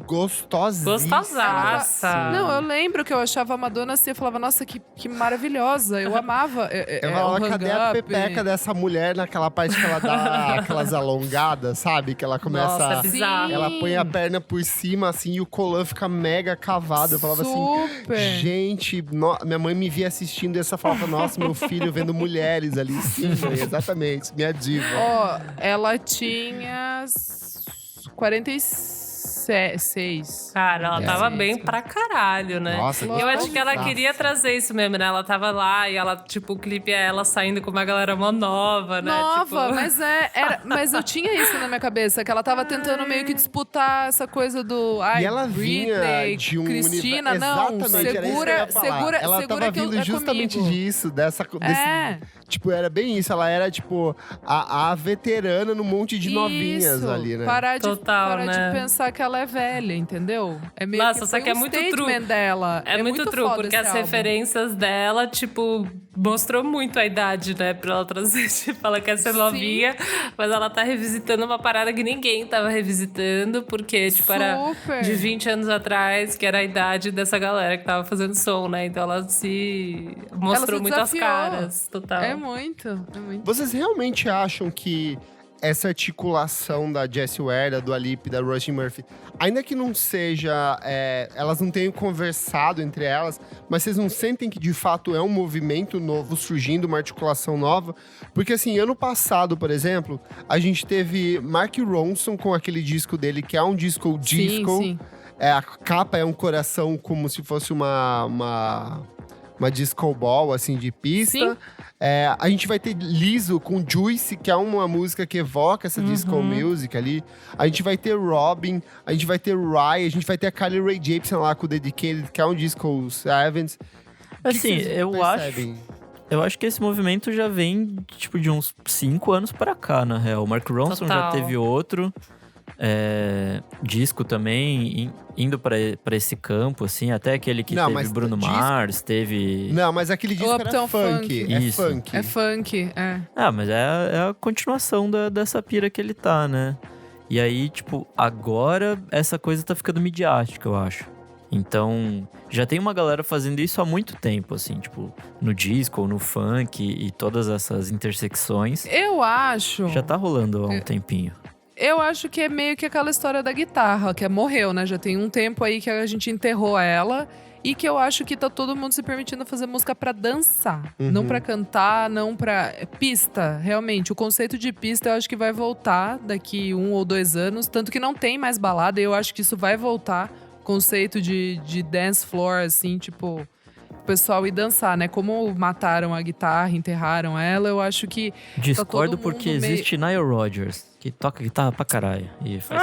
gostosíssima. Gostosaça. Não, eu lembro que eu achava a Madonna assim, eu falava, nossa, que maravilhosa. Eu amava. Eu falava, cadê a pepeca dessa mulher naquela parte que ela dá aquelas alongadas, sabe? Que ela começa… Nossa, é bizarro. Ela põe a perna por cima, assim, e o colã fica mega cavado. Eu falava Super. assim, gente… Minha mãe me via assistindo e essa falava, nossa, meu filho vendo mulheres ali. Sim, mãe, exatamente, minha diva. Ó, ela tinha 46. Cara, ela tava bem pra caralho, né? Nossa, eu acho que ela gostosaça. queria trazer isso mesmo, né? Ela tava lá e ela, tipo, o clipe é ela saindo com uma galera mó nova, né? Nova, Tipo… mas eu tinha isso na minha cabeça, que ela tava tentando meio que disputar essa coisa do… Ai, E ela vinha Britney, de um Cristina, universo… não, Exatamente, era isso que eu ia falar. Ela tava que vindo é justamente comigo. disso, desse… Tipo, era bem isso. Ela era, tipo, a veterana no monte de novinhas Isso, ali, né? Parar Total, né? de pensar que ela é velha, entendeu? É meio Nossa, que só foi que é um muito statement true. dela. É muito true, foda porque esse as álbum. referências dela, tipo, mostrou muito a idade, né? Pra ela trazer. Tipo, ela quer ser novinha, mas ela tá revisitando uma parada que ninguém tava revisitando, porque, tipo, era Super. de 20 anos atrás, que era a idade dessa galera que tava fazendo som, né? Então ela mostrou se muito as desafiou. caras, total. É muito. Vocês realmente acham que essa articulação da Jessie Ware, da Dua Lipa, da Roisin Murphy, ainda que não seja… elas não tenham conversado entre elas, mas vocês não sentem que de fato é um movimento novo surgindo, uma articulação nova? Porque assim, ano passado, por exemplo, a gente teve Mark Ronson com aquele disco dele, que é um disco disco. Sim. A capa é um coração como se fosse uma disco ball, assim, de pista. Sim. A gente vai ter Lizzo com Juice, que é uma música que evoca essa disco music ali. A gente vai ter Robin, a gente vai ter Rye, a gente vai ter a Carly Rae Jepsen lá com o Dedicated, que é um disco Sevens. Assim, eu acho que esse movimento já vem, tipo, de uns 5 anos pra cá, na real. O Mark Ronson Total. já teve outro disco também, indo pra esse campo, assim. Até aquele que Não, teve mas Bruno disco- Mars, teve… Não, mas aquele disco era Uptown funk. Funk. É Isso. funk. É funk, é. Ah, mas é a continuação dessa pira que ele tá, né? E aí, tipo, agora essa coisa tá ficando midiática, eu acho. Então, já tem uma galera fazendo isso há muito tempo, assim, tipo, no disco, no funk e todas essas intersecções. Eu acho. Já tá rolando há um tempinho. Eu acho que é meio que aquela história da guitarra, que morreu, né? Já tem um tempo aí que a gente enterrou ela. E que eu acho que tá todo mundo se permitindo fazer música pra dançar. Não pra cantar, não pra… Pista, realmente. O conceito de pista eu acho que vai voltar daqui 1 ou 2 anos. Tanto que não tem mais balada e eu acho que isso vai voltar. Conceito de dance floor, assim, tipo… O pessoal ir dançar, né? Como mataram a guitarra, enterraram ela, eu acho que… Discordo tá todo porque mundo existe Nile Rodgers, que toca guitarra pra caralho. E faz…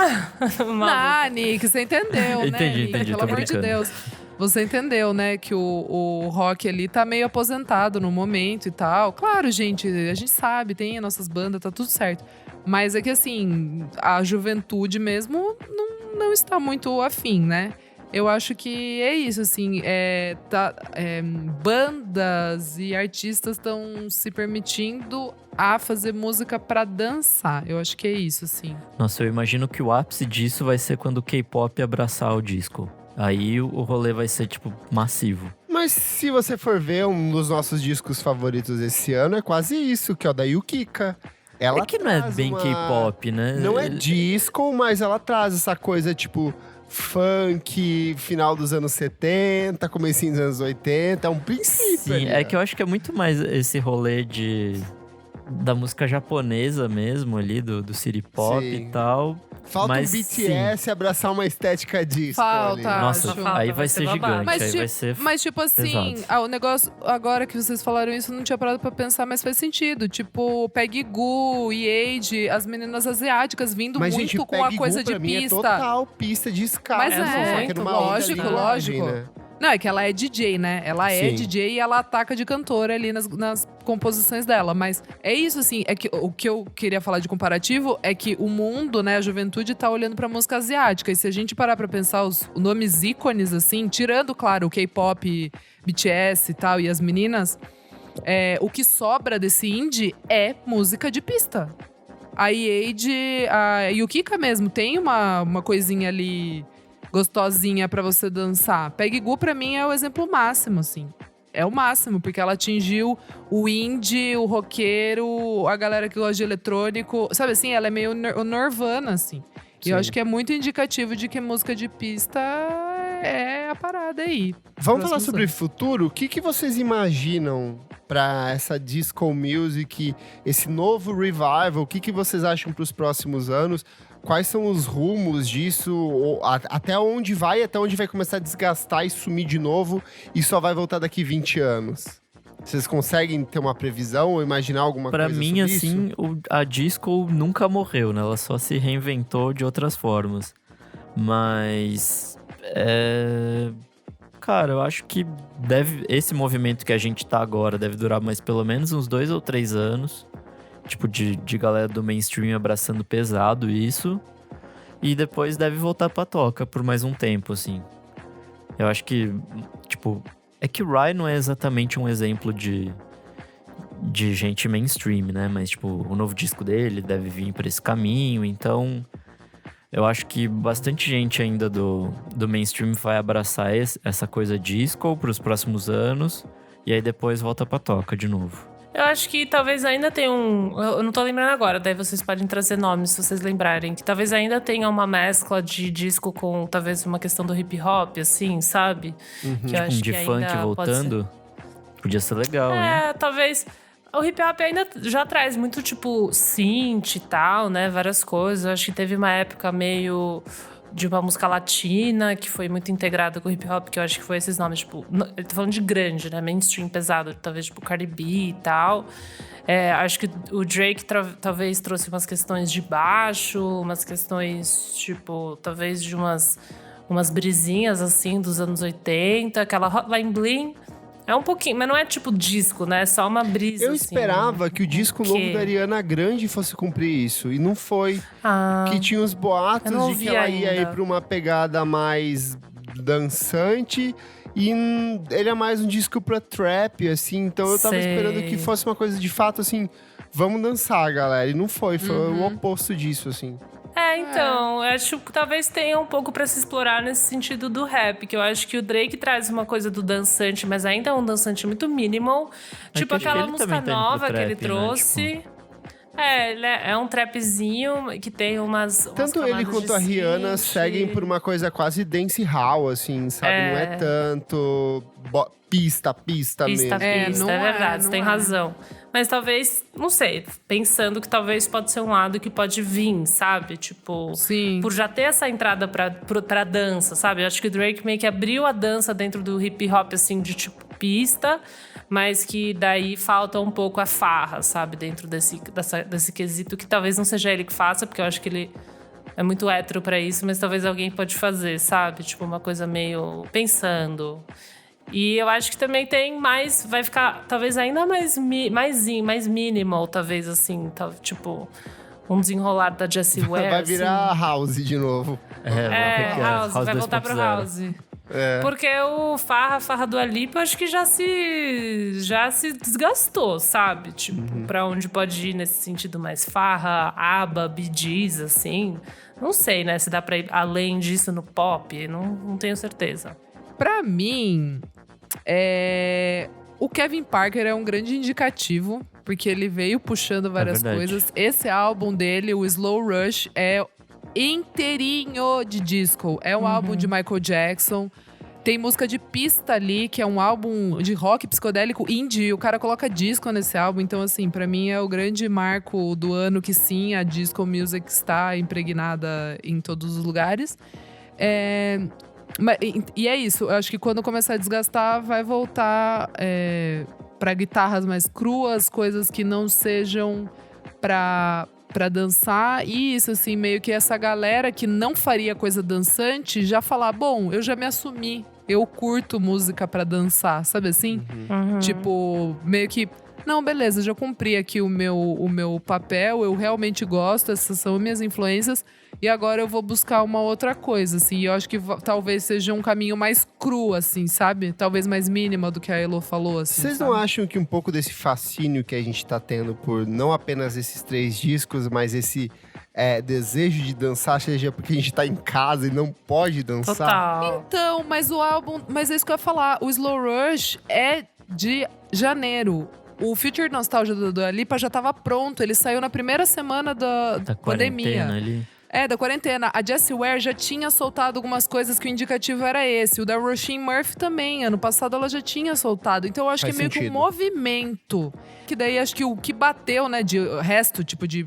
Nick, você entendeu, né? Entendi, Nick? Pelo tô amor de brincando. Deus. Você entendeu, né, que o rock ali tá meio aposentado no momento e tal. Claro, gente, a gente sabe, tem as nossas bandas, tá tudo certo. Mas é que, assim, a juventude mesmo não está muito afim, né? Eu acho que é isso, assim, bandas e artistas estão se permitindo a fazer música pra dançar. Eu acho que é isso, assim. Nossa, eu imagino que o ápice disso vai ser quando o K-pop abraçar o disco. Aí o rolê vai ser, tipo, massivo. Mas se você for ver, um dos nossos discos favoritos esse ano é quase isso, que é o da Yukika. Ela É que não é traz bem K-pop, né? Não é disco, mas ela traz essa coisa, tipo, funk, final dos anos 70, comecinho dos anos 80, é um princípio. Sim, ali, é que eu acho que é muito mais esse rolê da música japonesa mesmo ali, do city pop Sim. e tal. Falta mas, o BTS abraçar uma estética disco Falta. ali. Nossa, Acho. aí vai ser babado. gigante, aí vai ser… Mas tipo assim, pesado. o negócio, agora que vocês falaram isso, eu não tinha parado pra pensar, mas faz sentido. Tipo, Peggy Goo e Age, as meninas asiáticas vindo Mas, muito gente, com a Peggy coisa Goo, de pra mim, pista. É total pista de escala. Mas só que numa outra lógico, linguagem, lógico. né? Não, é que ela é DJ, né? Ela é Sim. DJ e ela ataca de cantora ali nas composições dela. Mas é isso, assim, é que o que eu queria falar de comparativo é que o mundo, né, a juventude tá olhando pra música asiática. E se a gente parar pra pensar os nomes ícones, assim, tirando, claro, o K-pop, BTS e tal, e as meninas, o que sobra desse indie é música de pista. A Age, a Yukika mesmo, tem uma coisinha ali gostosinha pra você dançar. Peggy Goo, pra mim, é o exemplo máximo, assim. É o máximo, porque ela atingiu o indie, o roqueiro, a galera que gosta de eletrônico. Sabe assim, ela é meio o Nirvana, assim. E eu Sim. acho que é muito indicativo de que música de pista é a parada aí. Vamos falar Próximos sobre anos. futuro? O que vocês imaginam pra essa disco music, esse novo revival? O que vocês acham pros próximos anos? Quais são os rumos disso? Até onde vai começar a desgastar e sumir de novo e só vai voltar daqui 20 anos? Vocês conseguem ter uma previsão ou imaginar alguma Pra coisa mim, sobre assim, isso? a disco nunca morreu, né? Ela só se reinventou de outras formas. Mas… Cara, eu acho que esse movimento que a gente tá agora deve durar mais pelo menos uns 2 ou 3 anos. Tipo, de galera do mainstream abraçando pesado isso. E depois deve voltar pra toca por mais um tempo, assim. Eu acho que, tipo… É que o Ryan não é exatamente um exemplo de gente mainstream, né? Mas, tipo, o novo disco dele deve vir por esse caminho. Então, eu acho que bastante gente ainda do mainstream vai abraçar essa coisa disco pros próximos anos. E aí depois volta pra toca de novo. Eu acho que talvez ainda tenha eu não tô lembrando agora, daí vocês podem trazer nomes se vocês lembrarem. Que talvez ainda tenha uma mescla de disco com talvez uma questão do hip hop, assim, sabe? Que eu acho de que funk ainda pode voltando, podia ser legal, hein? Talvez… O hip hop ainda já traz muito, tipo, synth e tal, né? Várias coisas. Eu acho que teve uma época meio… de uma música latina, que foi muito integrada com o hip hop, que eu acho que foi esses nomes, tipo… Eu tô falando de grande, né? Mainstream pesado, talvez, tipo, Cardi B e tal. Acho que o Drake talvez trouxe umas questões de baixo, umas questões, tipo… Talvez de umas brisinhas, assim, dos anos 80. Aquela Hotline Bling… É um pouquinho, mas não é tipo disco, né? É só uma brisa, Eu assim, esperava que o disco novo da Ariana Grande fosse cumprir isso. E não foi. Que tinha os boatos eu não de que ouvi ela ia ainda. ir pra uma pegada mais dançante. E ele é mais um disco pra trap, assim. Então eu tava Sei. esperando que fosse uma coisa de fato, assim… Vamos dançar, galera. E não foi. Foi o oposto disso, assim. Então, eu acho que talvez tenha um pouco pra se explorar nesse sentido do rap, que eu acho que o Drake traz uma coisa do dançante, mas ainda é um dançante muito minimal. Tipo que acho que aquela ele música também tá indo pro nova que trap, ele né? trouxe. Ele é um trapzinho que tem umas Tanto ele camadas quanto de a Rihanna synth. seguem por uma coisa quase dancehall, assim, sabe? Não é tanto pista Pista, mesmo. não é é, verdade, você não tem é. razão. Mas talvez, não sei, pensando que talvez pode ser um lado que pode vir, sabe? Tipo, Sim. por já ter essa entrada pra dança, sabe? Eu acho que o Drake meio que abriu a dança dentro do hip hop, assim, de tipo pista, mas que daí falta um pouco a farra, sabe? Dentro desse quesito, que talvez não seja ele que faça, porque eu acho que ele é muito hétero pra isso, mas talvez alguém pode fazer, sabe? Tipo, uma coisa meio pensando. E eu acho que também tem mais, vai ficar talvez ainda mais minimal, talvez assim, tipo um desenrolar da Jessie Ware. Vai virar House de novo. House, vai voltar pro 2.0. House. Porque o Farra do Alipa, eu acho que já se desgastou, sabe? Tipo, pra onde pode ir nesse sentido mais farra, aba, Bee Gees, assim. Não sei, né, se dá pra ir além disso no pop, não tenho certeza. Pra mim, o Kevin Parker é um grande indicativo, porque ele veio puxando várias verdade. coisas. Esse álbum dele, o Slow Rush, é inteirinho de disco. É um álbum de Michael Jackson. Tem música de pista ali, que é um álbum de rock psicodélico indie. O cara coloca disco nesse álbum. Então, assim, pra mim é o grande marco do ano que sim, a disco music está impregnada em todos os lugares. E é isso, eu acho que quando começar a desgastar, vai voltar pra guitarras mais cruas, coisas que não sejam pra dançar. E isso, assim, meio que essa galera que não faria coisa dançante já falar: bom, eu já me assumi, eu curto música pra dançar, sabe assim? Tipo, meio que, não, beleza, já cumpri aqui o meu papel, eu realmente gosto, essas são minhas influências. E agora eu vou buscar uma outra coisa, assim. E eu acho que talvez seja um caminho mais cru, assim, sabe? Talvez mais mínimo do que a Elo falou, assim. Vocês não acham que um pouco desse fascínio que a gente tá tendo por não apenas esses 3 discos, mas esse desejo de dançar, seja porque a gente tá em casa e não pode dançar? Total. Então, mas o álbum... Mas é isso que eu ia falar. O Slow Rush é de janeiro. O Future Nostalgia do Dua Lipa já tava pronto. Ele saiu na primeira semana da pandemia. Ali. Da quarentena. A Jessie Ware já tinha soltado algumas coisas que o indicativo era esse. O da Roisin Murphy também. Ano passado ela já tinha soltado. Então eu acho Faz que é meio que um sentido. movimento. Que daí acho que o que bateu, né, de resto, tipo de...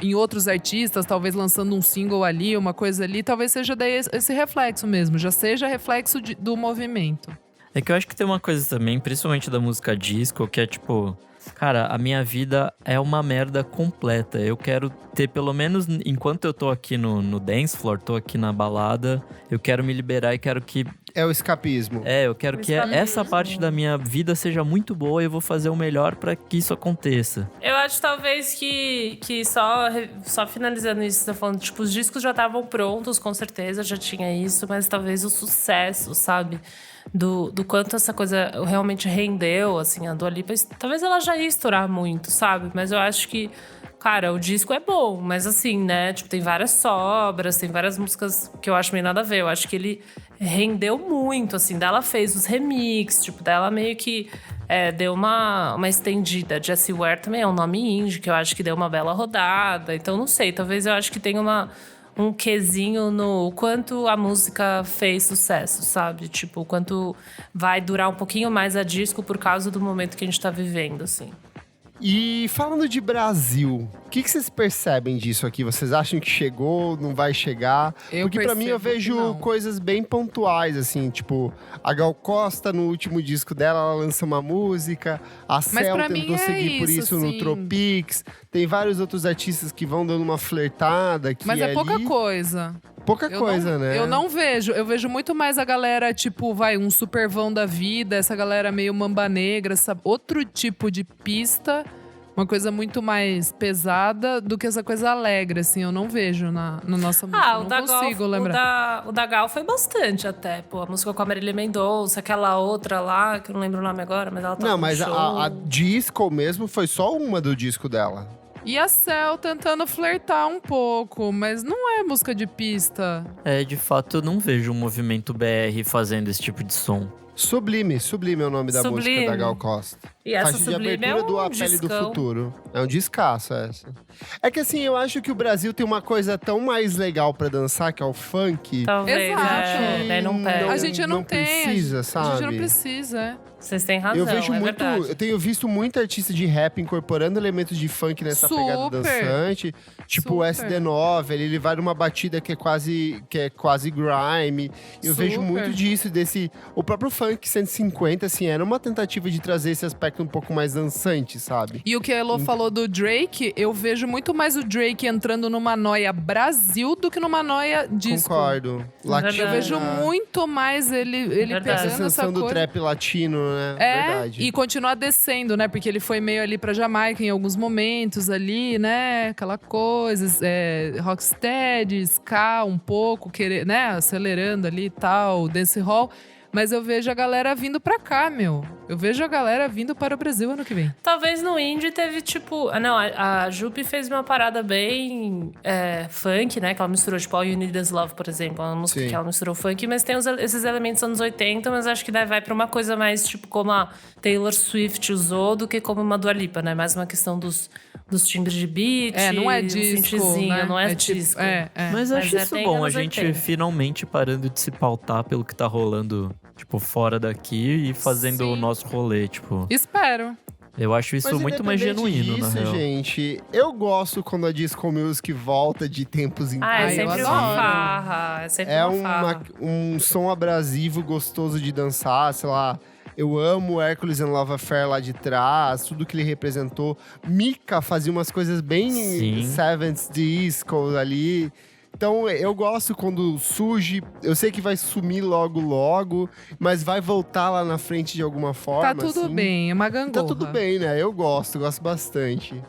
em outros artistas, talvez lançando um single ali, uma coisa ali, talvez seja daí esse reflexo mesmo. Já seja reflexo do movimento. É que eu acho que tem uma coisa também, principalmente da música disco, que é tipo... Cara, a minha vida é uma merda completa. Eu quero ter, pelo menos, enquanto eu tô aqui no dance floor, tô aqui na balada, eu quero me liberar e quero que... É o escapismo. Eu quero que essa parte da minha vida seja muito boa e eu vou fazer o melhor pra que isso aconteça. Eu acho talvez que só finalizando isso, você tá falando, tipo, os discos já estavam prontos, com certeza, já tinha isso, mas talvez o sucesso, sabe? Do quanto essa coisa realmente rendeu, assim, a Dua Lipa, talvez ela já ia estourar muito, sabe? Mas eu acho que, cara, o disco é bom, mas assim, né? Tipo, tem várias sobras, tem várias músicas que eu acho meio nada a ver. Eu acho que ele rendeu muito, assim. Daí ela fez os remixes, tipo, dela meio que deu uma estendida. Jessie Ware também é um nome indie, que eu acho que deu uma bela rodada. Então, não sei, talvez eu acho que tenha um quesinho no quanto a música fez sucesso, sabe? Tipo, o quanto vai durar um pouquinho mais a disco por causa do momento que a gente tá vivendo, assim. E falando de Brasil, o que vocês percebem disso aqui? Vocês acham que chegou, não vai chegar? Porque pra mim eu percebo que vejo não. coisas bem pontuais, assim, tipo, a Gal Costa no último disco dela, ela lança uma música, a Cell pra mim tentou é seguir por isso, isso no sim. Tropics, tem vários outros artistas que vão dando uma flertada aqui Mas e é pouca ali. coisa. Pouca coisa, né? Eu não vejo. Eu vejo muito mais a galera, tipo, um supervão da vida, essa galera meio mamba negra, outro tipo de pista, uma coisa muito mais pesada do que essa coisa alegre, assim. Eu não vejo na nossa música. Eu não consigo lembrar. O da Gal foi bastante até. Pô, a música com a Marília Mendonça, aquela outra lá, que eu não lembro o nome agora, mas ela tá Não, no mas show. a disco mesmo foi só uma do disco dela. E a Cell tentando flertar um pouco, mas não é música de pista. De fato, eu não vejo um movimento BR fazendo esse tipo de som. Sublime é o nome da música da Gal Costa. E essa Faixa de Sublime abertura é do um A Pele do discão. Futuro. É um descasso essa. É que assim, eu acho que o Brasil tem uma coisa tão mais legal pra dançar, que é o funk. Talvez, Exato. daí não pega. A gente não tem. precisa, sabe? A gente não precisa. Vocês têm razão, Eu vejo muito, verdade. eu tenho visto muito artista de rap incorporando elementos de funk nessa pegada Super. dançante. Tipo o Super. SD9, ele vai numa batida que é quase grime. Eu vejo Super. muito disso, o próprio funk 150, assim, era uma tentativa de trazer esse aspecto um pouco mais dançante, sabe? E o que a Elo falou do Drake, eu vejo muito mais o Drake entrando numa noia Brasil do que numa noia disco. Concordo. Latino. Eu vejo muito mais ele Verdade. Essa pegando essa ascensão do coisa. trap latino, né? Verdade. E continuar descendo, né? Porque ele foi meio ali pra Jamaica em alguns momentos ali, né? Aquela coisa, rocksteady, ska um pouco, né? Acelerando ali e tal, dancehall. Mas eu vejo a galera vindo pra cá, meu. Eu vejo a galera vindo para o Brasil ano que vem. Talvez no indie teve tipo... Não, a Jupi fez uma parada bem funk, né? Que ela misturou, tipo, All You Need Is Love, por exemplo. Uma música Sim. que ela misturou funk. Mas tem esses elementos dos anos 80, mas acho que daí vai pra uma coisa mais, tipo, como a Taylor Swift usou, do que como uma Dua Lipa, né? Mais uma questão dos timbres de beat. Não é um disco, synthzinho, né? não é tipo, disco. Mas eu Mas acho é isso bem bom, a anos gente 80. finalmente parando de se pautar pelo que tá rolando, tipo, fora daqui e fazendo Sim. o nosso rolê, tipo. Espero. Eu acho isso Mas muito mais independente genuíno, disso, na real. gente, eu gosto quando a disco music volta de tempos em Ah, é eu sempre adoro. uma farra. É sempre É uma farra. um som abrasivo, gostoso de dançar, sei lá. Eu amo Hércules and Love Affair lá de trás, tudo que ele representou. Mika fazia umas coisas bem Sim. 70s disco ali. Então, eu gosto quando surge. Eu sei que vai sumir logo, mas vai voltar lá na frente de alguma forma. Tá tudo assim. bem, é uma gangorra. Tá tudo bem, né? Eu gosto bastante.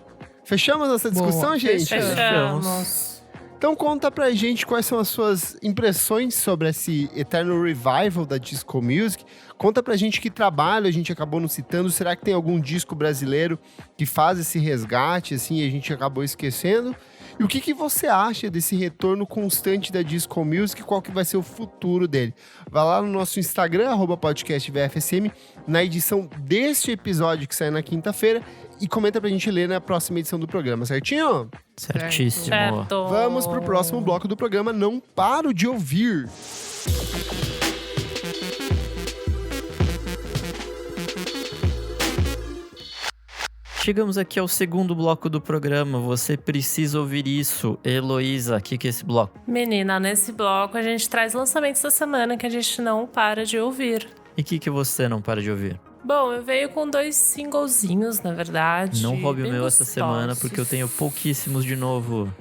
Fechamos essa discussão, Boa, gente? Fechamos. Então conta pra gente quais são as suas impressões sobre esse eterno revival da disco music. Conta pra gente que trabalho a gente acabou não citando. Será que tem algum disco brasileiro que faz esse resgate, assim, e a gente acabou esquecendo? E o que você acha desse retorno constante da disco music? Qual que vai ser o futuro dele? Vai lá no nosso Instagram, @podcastvfsm, na edição deste episódio que sai na quinta-feira e comenta pra gente ler na próxima edição do programa, certinho? Certíssimo. Certo. Vamos pro próximo bloco do programa. Não paro de ouvir. Chegamos aqui ao segundo bloco do programa. Você precisa ouvir isso. Heloísa, o que é esse bloco? Menina, nesse bloco a gente traz lançamentos da semana que a gente não para de ouvir. E o que você não para de ouvir? Bom, eu veio com 2 singlezinhos, na verdade. Não roube o bem meu essa gostosos. semana, porque eu tenho pouquíssimos de novo.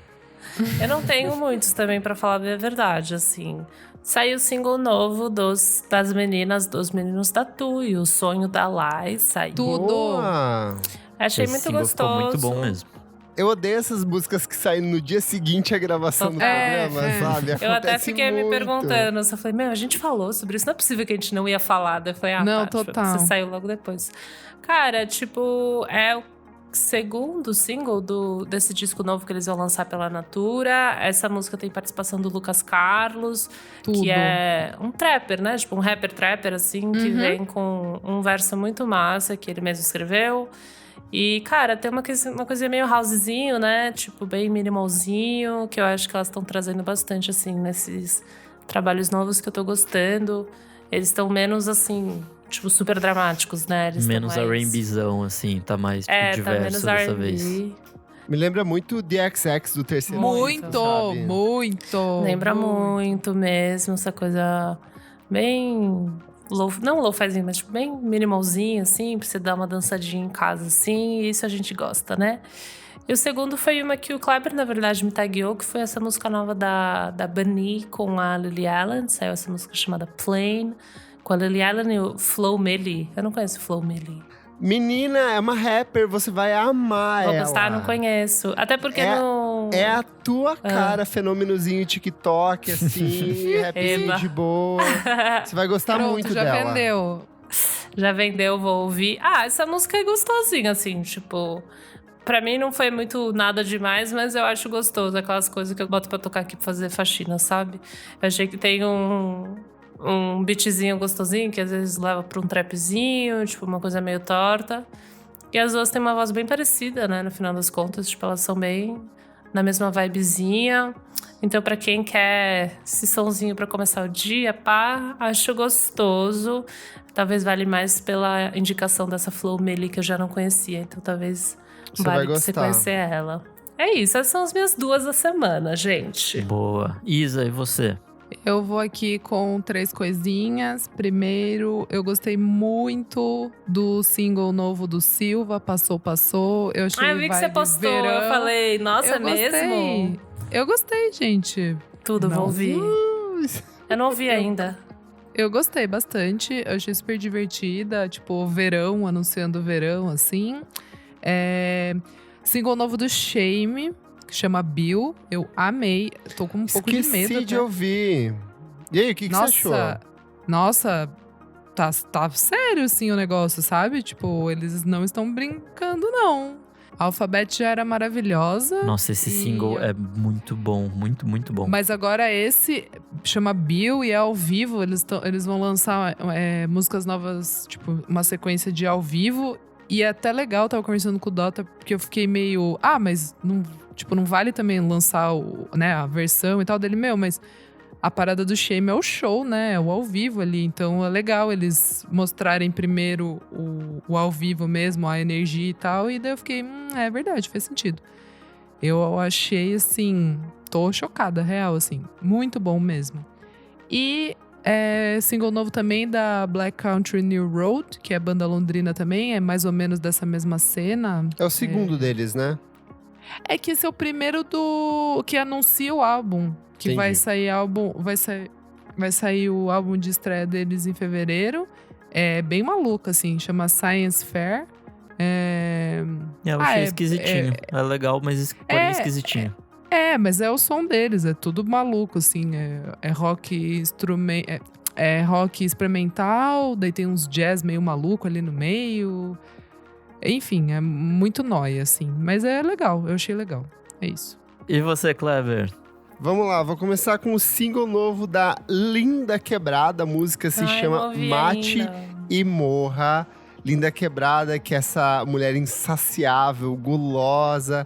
Eu não tenho muitos também, pra falar a verdade, assim. Saiu o single novo das meninas, dos meninos da Tu e o Sonho da Lai saiu. Tudo. Boa! Achei Esse muito single gostoso. ficou muito bom mesmo. Eu odeio essas músicas que saem no dia seguinte à gravação do programa, sabe? Eu até Acontece fiquei me muito. perguntando. Eu falei, meu, a gente falou sobre isso. Não é possível que a gente não ia falar. Daí eu falei, Não, tá, total. Você saiu logo depois. Cara, tipo, é o segundo single desse disco novo que eles vão lançar pela Natura. Essa música tem participação do Lucas Carlos, Tudo. que é um trapper, né? Tipo, um rapper, assim, que vem com um verso muito massa que ele mesmo escreveu. E, cara, tem uma coisinha meio housezinho, né? Tipo, bem minimalzinho, que eu acho que elas estão trazendo bastante, assim, nesses trabalhos novos que eu tô gostando. Eles estão menos, assim, tipo, super dramáticos, né? Eles Menos tão mais... R&Bzão, assim, tá mais tipo, tá diverso menos dessa R&B. vez. Me lembra muito The XX do terceiro. Muito, sabe? muito. Lembra muito mesmo, essa coisa bem... não low-fizinho, mas tipo, bem minimalzinho, assim, pra você dar uma dançadinha em casa, assim. E isso a gente gosta, né? E o segundo foi uma que o Kleber, na verdade, me tagueou, que foi essa música nova da Bunny com a Lily Allen. Saiu essa música chamada Plain, com a Lily Allen e o Flo Milli. Eu não conheço o Flo Milli. Menina, é uma rapper, você vai amar Vou ela. gostar, não conheço. Até porque não... É a tua cara, fenômenozinho TikTok, assim, rapzinho Eba. de boa. Você vai gostar Pronto, muito já dela. vendeu. Já vendeu, vou ouvir. Ah, essa música é gostosinha, assim, tipo... Pra mim não foi muito nada demais, mas eu acho gostoso. Aquelas coisas que eu boto pra tocar aqui pra fazer faxina, sabe? Eu achei que tem um beatzinho gostosinho, que às vezes leva pra um trapzinho, tipo, uma coisa meio torta. E as duas têm uma voz bem parecida, né? No final das contas, tipo, elas são bem na mesma vibezinha. Então, pra quem quer esse sonzinho pra começar o dia, pá, acho gostoso. Talvez vale mais pela indicação dessa Flo Milli, que eu já não conhecia. Então, talvez Você vale vai pra você gostar. conhecer ela. É isso, essas são as minhas 2 da semana, gente. Boa. Isa, e você? Eu vou aqui com 3 coisinhas. Primeiro, eu gostei muito do single novo do Silva, Passou, Passou. Eu achei Eu vi que você vibe postou, verão. eu falei, nossa, Eu é mesmo? gostei. Eu gostei, gente. Tudo, vou Não. ouvir. Eu não ouvi ainda. Eu gostei bastante, eu achei super divertida, tipo, verão, anunciando o verão, assim. Single novo do Shame, que chama Bill, eu amei, tô com um pouco de medo. Esqueci de até. ouvir. E aí, o que você achou? Nossa, tá sério, assim, o negócio, sabe? Tipo, eles não estão brincando, não. A Alphabet já era maravilhosa. Nossa, esse E single é muito bom, muito, muito bom. Mas agora esse chama Bill e é ao vivo. Eles vão lançar músicas novas, tipo, uma sequência de ao vivo. E é até legal, tava conversando com o Dota, porque eu fiquei meio... mas não vale também lançar a versão e tal dele. Mas a parada do Shame é o show, né? É o ao vivo ali. Então é legal eles mostrarem primeiro o ao vivo mesmo, a energia e tal. E daí eu fiquei, é verdade, faz sentido. Eu achei, assim, tô chocada, real, assim. Muito bom mesmo. E single novo também da Black Country New Road, que é banda londrina também, é mais ou menos dessa mesma cena. É o segundo deles, né? É que esse é o primeiro que anuncia o álbum. Que Entendi. vai sair o álbum de estreia deles em fevereiro. É bem maluco, assim, chama Science Fair. Eu achei esquisitinho. É legal, mas porém esquisitinho. Mas é o som deles, é tudo maluco, assim. É rock é rock experimental, daí tem uns jazz meio maluco ali no meio. Enfim, é muito nóia, assim. Mas é legal, eu achei legal. É isso. E você, Clever? Vamos lá, vou começar com o single novo da Linda Quebrada. A música se chama Mate e Morra. Linda Quebrada, que é essa mulher insaciável, gulosa.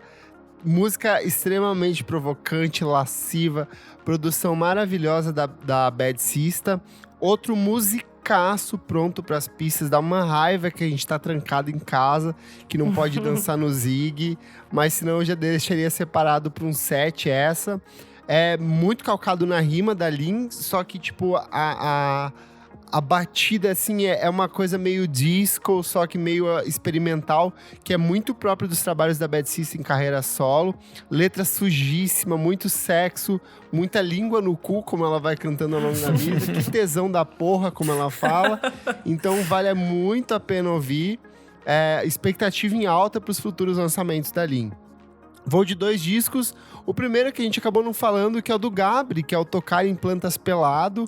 Música extremamente provocante, lasciva. Produção maravilhosa da Bad Sista. Outro musicaço pronto para as pistas. Dá uma raiva que a gente tá trancado em casa, que não pode dançar no Zig. Mas senão eu já deixaria separado para um set essa. É muito calcado na rima da Lin, só que, tipo, a batida, assim, é uma coisa meio disco, só que meio experimental, que é muito próprio dos trabalhos da Bad Sista em carreira solo. Letra sujíssima, muito sexo, muita língua no cu, como ela vai cantando ao longo da vida. Que tesão da porra, como ela fala. Então, vale muito a pena ouvir. Expectativa em alta para os futuros lançamentos da Lin. Vou de 2 discos. O primeiro que a gente acabou não falando, que é o do Gabri, que é o Tocar em Plantas Pelado.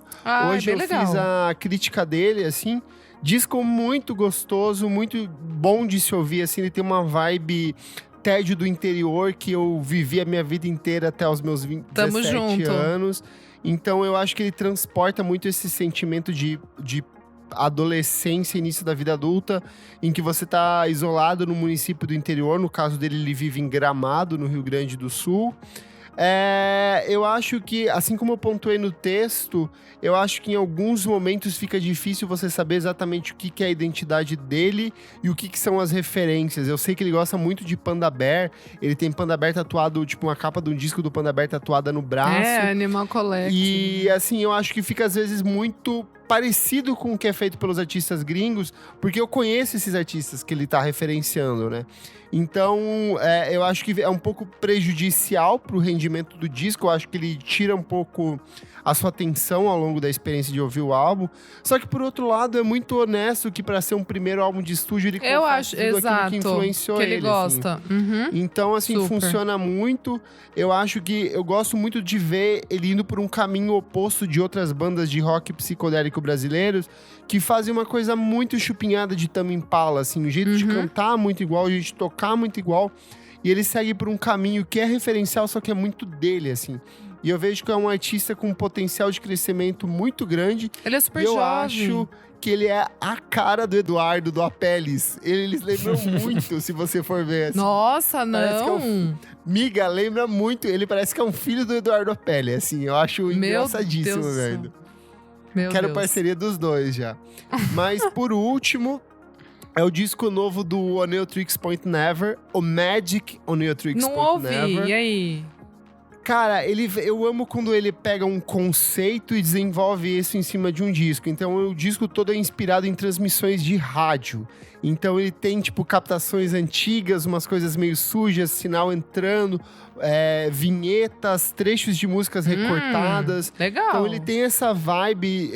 Hoje eu fiz a crítica dele, assim. Disco muito gostoso, muito bom de se ouvir, assim. Ele tem uma vibe tédio do interior que eu vivi a minha vida inteira até os meus 17 anos. Então eu acho que ele transporta muito esse sentimento de adolescência, início da vida adulta, em que você tá isolado no município do interior. No caso dele, ele vive em Gramado, no Rio Grande do Sul. Eu acho que, assim como eu pontuei no texto, eu acho que em alguns momentos fica difícil você saber exatamente o que é a identidade dele e o que são as referências. Eu sei que ele gosta muito de Panda Bear, ele tem Panda Bear tatuado, tipo uma capa de um disco do Panda Bear tatuada no braço. Animal Collective. E assim, eu acho que fica às vezes muito parecido com o que é feito pelos artistas gringos, porque eu conheço esses artistas que ele tá referenciando, né? Então, eu acho que é um pouco prejudicial pro rendimento do disco. Eu acho que ele tira um pouco a sua atenção ao longo da experiência de ouvir o álbum. Só que, por outro lado, é muito honesto que para ser um primeiro álbum de estúdio, ele eu acho, tudo aquilo que influenciou que ele gosta. Assim. Uhum. Então, assim, Super. funciona muito. Eu acho que eu gosto muito de ver ele indo por um caminho oposto de outras bandas de rock psicodélico brasileiros que fazem uma coisa muito chupinhada de Tame Impala, assim, o jeito de cantar muito igual, o jeito de tocar muito igual. E ele segue por um caminho que é referencial, só que é muito dele, assim. E eu vejo que é um artista com um potencial de crescimento muito grande. Ele é super E eu jovem. acho que ele é a cara do Eduardo, do Apeles. Eles lembram muito, se você for ver. Assim. Nossa, Parece que é não! Miga, lembra muito. Ele parece que é um filho do Eduardo Apele, assim. Eu acho Meu engraçadíssimo, Deus do céu. velho. Meu Quero Deus. parceria dos dois já. Mas, por último, é o disco novo do Oneotrix Point Never, o Magic Oneotrix Não Point ouvi, Never. e aí? Cara, eu amo quando ele pega um conceito e desenvolve isso em cima de um disco. Então, o disco todo é inspirado em transmissões de rádio. Então, ele tem, tipo, captações antigas, umas coisas meio sujas, sinal entrando, vinhetas, trechos de músicas recortadas. Legal. Então, ele tem essa vibe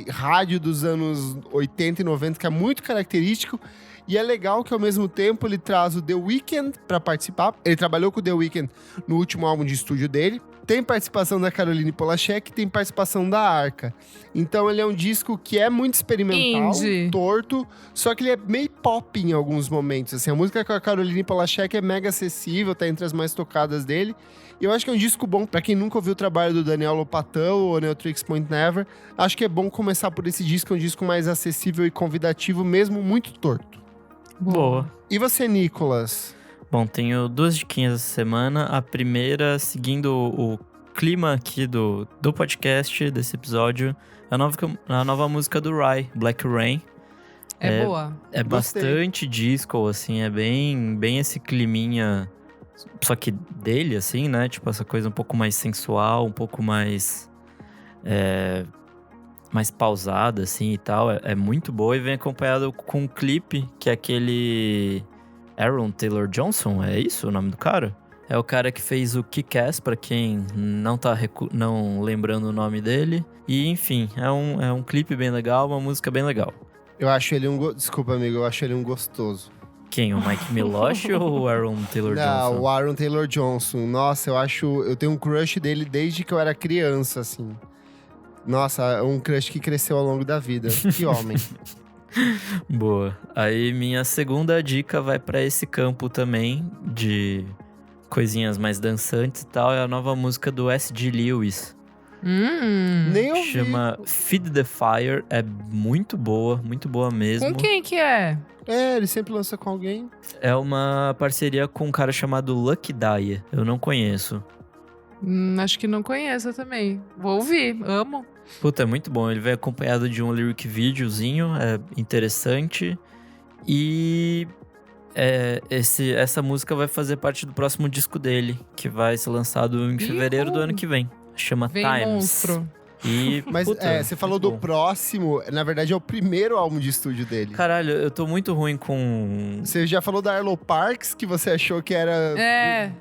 rádio dos anos 80 e 90, que é muito característico. E é legal que, ao mesmo tempo, ele traz o The Weeknd pra participar. Ele trabalhou com o The Weeknd no último álbum de estúdio dele. Tem participação da Caroline Polachek, tem participação da Arca. Então, ele é um disco que é muito experimental, Indie. torto, só que ele é meio pop em alguns momentos. Assim, a música com a Caroline Polachek é mega acessível, tá entre as mais tocadas dele. E eu acho que é um disco bom pra quem nunca ouviu o trabalho do Daniel Lopatin ou Oneotrix Point Never. Acho que é bom começar por esse disco, é um disco mais acessível e convidativo, mesmo muito torto. Boa. E você, Nicolas? Bom, tenho 2 diquinhas essa semana. A primeira, seguindo o clima aqui do podcast, desse episódio, a nova música do Rai, Black Rain. É boa. É Gostei. bastante disco, assim, é bem esse climinha, só que dele, assim, né? Tipo, essa coisa um pouco mais sensual, um pouco mais pausada, assim, e tal. É muito boa e vem acompanhado com um clipe, que é aquele Aaron Taylor Johnson, é isso o nome do cara? É o cara que fez o Kick-Ass, pra quem não tá não lembrando o nome dele. E, enfim, é um clipe bem legal, uma música bem legal. Eu acho ele Desculpa, amigo, eu acho ele um gostoso. Quem? O Mike Milosh ou o Aaron Taylor Não, Johnson? o Aaron Taylor Johnson. Nossa, eu tenho um crush dele desde que eu era criança, assim. Nossa, um crush que cresceu ao longo da vida. Que homem. Boa. Aí minha segunda dica vai pra esse campo também, de coisinhas mais dançantes e tal. É a nova música do S.G. Lewis. Nem ouvi. Chama Feed the Fire. É muito boa mesmo. Com quem que é? Ele sempre lança com alguém. É uma parceria com um cara chamado Lucky Daya. Eu não conheço. Acho que não conheço também. Vou ouvir, amo. Puta, é muito bom. Ele vem acompanhado de um lyric videozinho, é interessante. E essa música vai fazer parte do próximo disco dele, que vai ser lançado em fevereiro do ano que vem. Chama Vem Times. monstro. E, Mas puta, você falou muito do bom. próximo, na verdade é o primeiro álbum de estúdio dele. Caralho, eu tô muito ruim com... Você já falou da Arlo Parks, que você achou que era...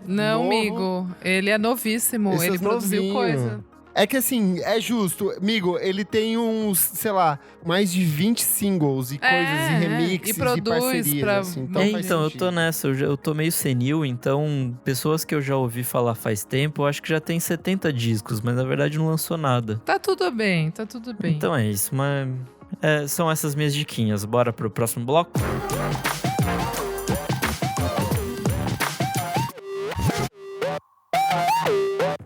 Não, novo. amigo. Ele é novíssimo. Esse Ele é produziu novinho. coisa. É que assim, é justo. Amigo, ele tem uns, sei lá, mais de 20 singles e coisas e remixes e produz e parcerias, pra- assim. Então faz Então, eu sentido. tô nessa, eu tô meio senil, então pessoas que eu já ouvi falar faz tempo, eu acho que já tem 70 discos, mas na verdade não lançou nada. Tá tudo bem, tá tudo bem. Então é isso, mas são essas minhas diquinhas. Bora pro próximo bloco?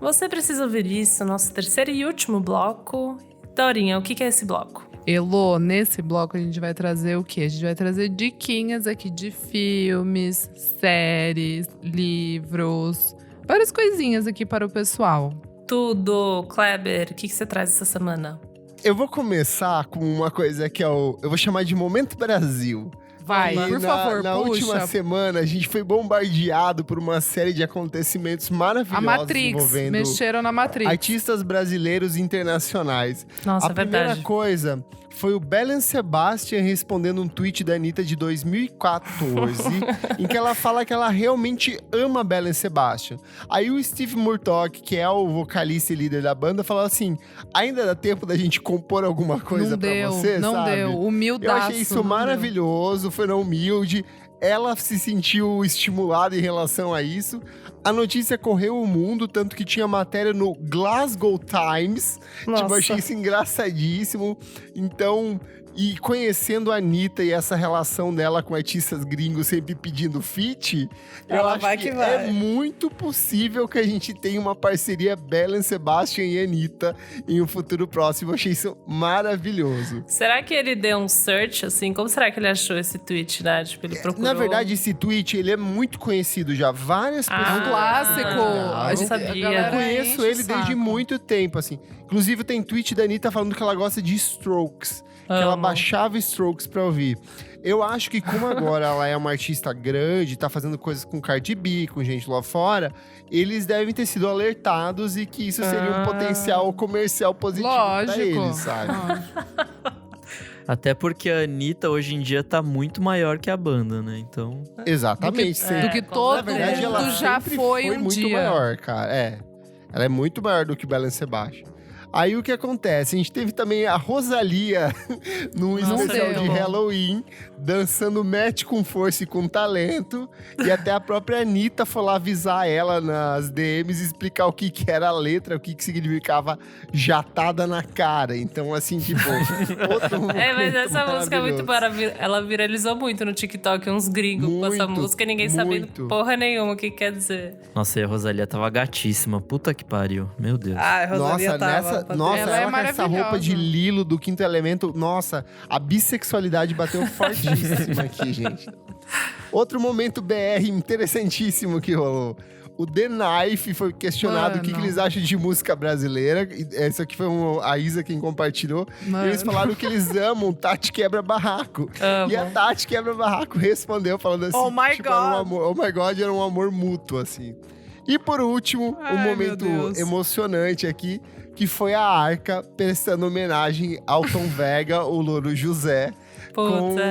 Você precisa ouvir isso, nosso terceiro e último bloco. Dorinha, o que é esse bloco? Elô, nesse bloco a gente vai trazer o quê? A gente vai trazer diquinhas aqui de filmes, séries, livros, várias coisinhas aqui para o pessoal. Tudo, Kleber, o que você traz essa semana? Eu vou começar com uma coisa que eu vou chamar de Momento Brasil. Vai, E por na, favor, na puxa. última semana, a gente foi bombardeado por uma série de acontecimentos maravilhosos A Matrix, envolvendo mexeram na Matrix. artistas brasileiros e internacionais. Nossa, A é primeira verdade. coisa foi o Belen Sebastian respondendo um tweet da Anitta de 2014, em que ela fala que ela realmente ama Belen Sebastian. Aí o Steve Murdoch, que é o vocalista e líder da banda, falou assim: ainda dá tempo da gente compor alguma coisa não pra deu, você, não sabe? deu. Eu Humildaço. achei isso não deu. maravilhoso, foi na humilde. Ela se sentiu estimulada em relação a isso. A notícia correu o mundo, tanto que tinha matéria no Glasgow Times. Nossa. Tipo, eu achei isso engraçadíssimo. Então, E conhecendo a Anitta e essa relação dela com artistas gringos sempre pedindo feat, eu Ela acho vai que vai. é muito possível que a gente tenha uma parceria Belle Sebastian e Anitta em um futuro próximo. Eu achei isso maravilhoso. Será que ele deu um search, assim? Como será que ele achou esse tweet, né? Tipo, ele procurou... Na verdade, esse tweet, ele é muito conhecido já. Várias pessoas... É um clássico. Ah, A gente- não sabia. a galera Eu conheço enche o ele desde saco. muito tempo, assim. Inclusive, tem tweet da Anitta falando que ela gosta de Strokes. Que ela Amo. baixava Strokes pra ouvir. Eu acho que como agora ela é uma artista grande, tá fazendo coisas com Cardi B, com gente lá fora, eles devem ter sido alertados e que isso seria um potencial comercial positivo pra Lógico. eles, sabe? Até porque a Anitta hoje em dia tá muito maior que a banda, né? Então. Exatamente. Do sempre. que com todo Na verdade, ela mundo já sempre foi um muito dia. maior, cara. É. Ela é muito maior do que Belle Sebastian. Aí o que acontece? A gente teve também a Rosalia num Nossa, especial de eu- Halloween, dançando match com força e com talento. E até a própria Anitta foi lá avisar ela nas DMs e explicar o que era a letra, o que significava jatada na cara. Então, assim, tipo, outro momento É, mas essa música é muito maravilhoso. ela viralizou muito no TikTok, uns gringos com essa Muito, música e ninguém muito. sabendo porra nenhuma o que quer dizer. Nossa, e a Rosalia tava gatíssima. Puta que pariu. Meu Deus. Ah, a Rosalia Nossa, tava... nossa, Ela é ela com essa maravilhosa. roupa de Lilo do Quinto Elemento, nossa, a bissexualidade bateu fortíssimo aqui, gente. Outro momento BR interessantíssimo que rolou. O The Knife foi questionado o que Mano. eles acham de música brasileira. Isso aqui foi a Isa quem compartilhou. Mano. Eles falaram que eles amam Tati Quebra Barraco. Amo. E a Tati Quebra Barraco respondeu falando assim, Oh my tipo, era um God. amor, oh my God, era um amor mútuo, assim. E por último, Ai, um meu momento Deus. emocionante aqui, que foi a Arca prestando homenagem ao Tom Vega, o Louro José. Puta.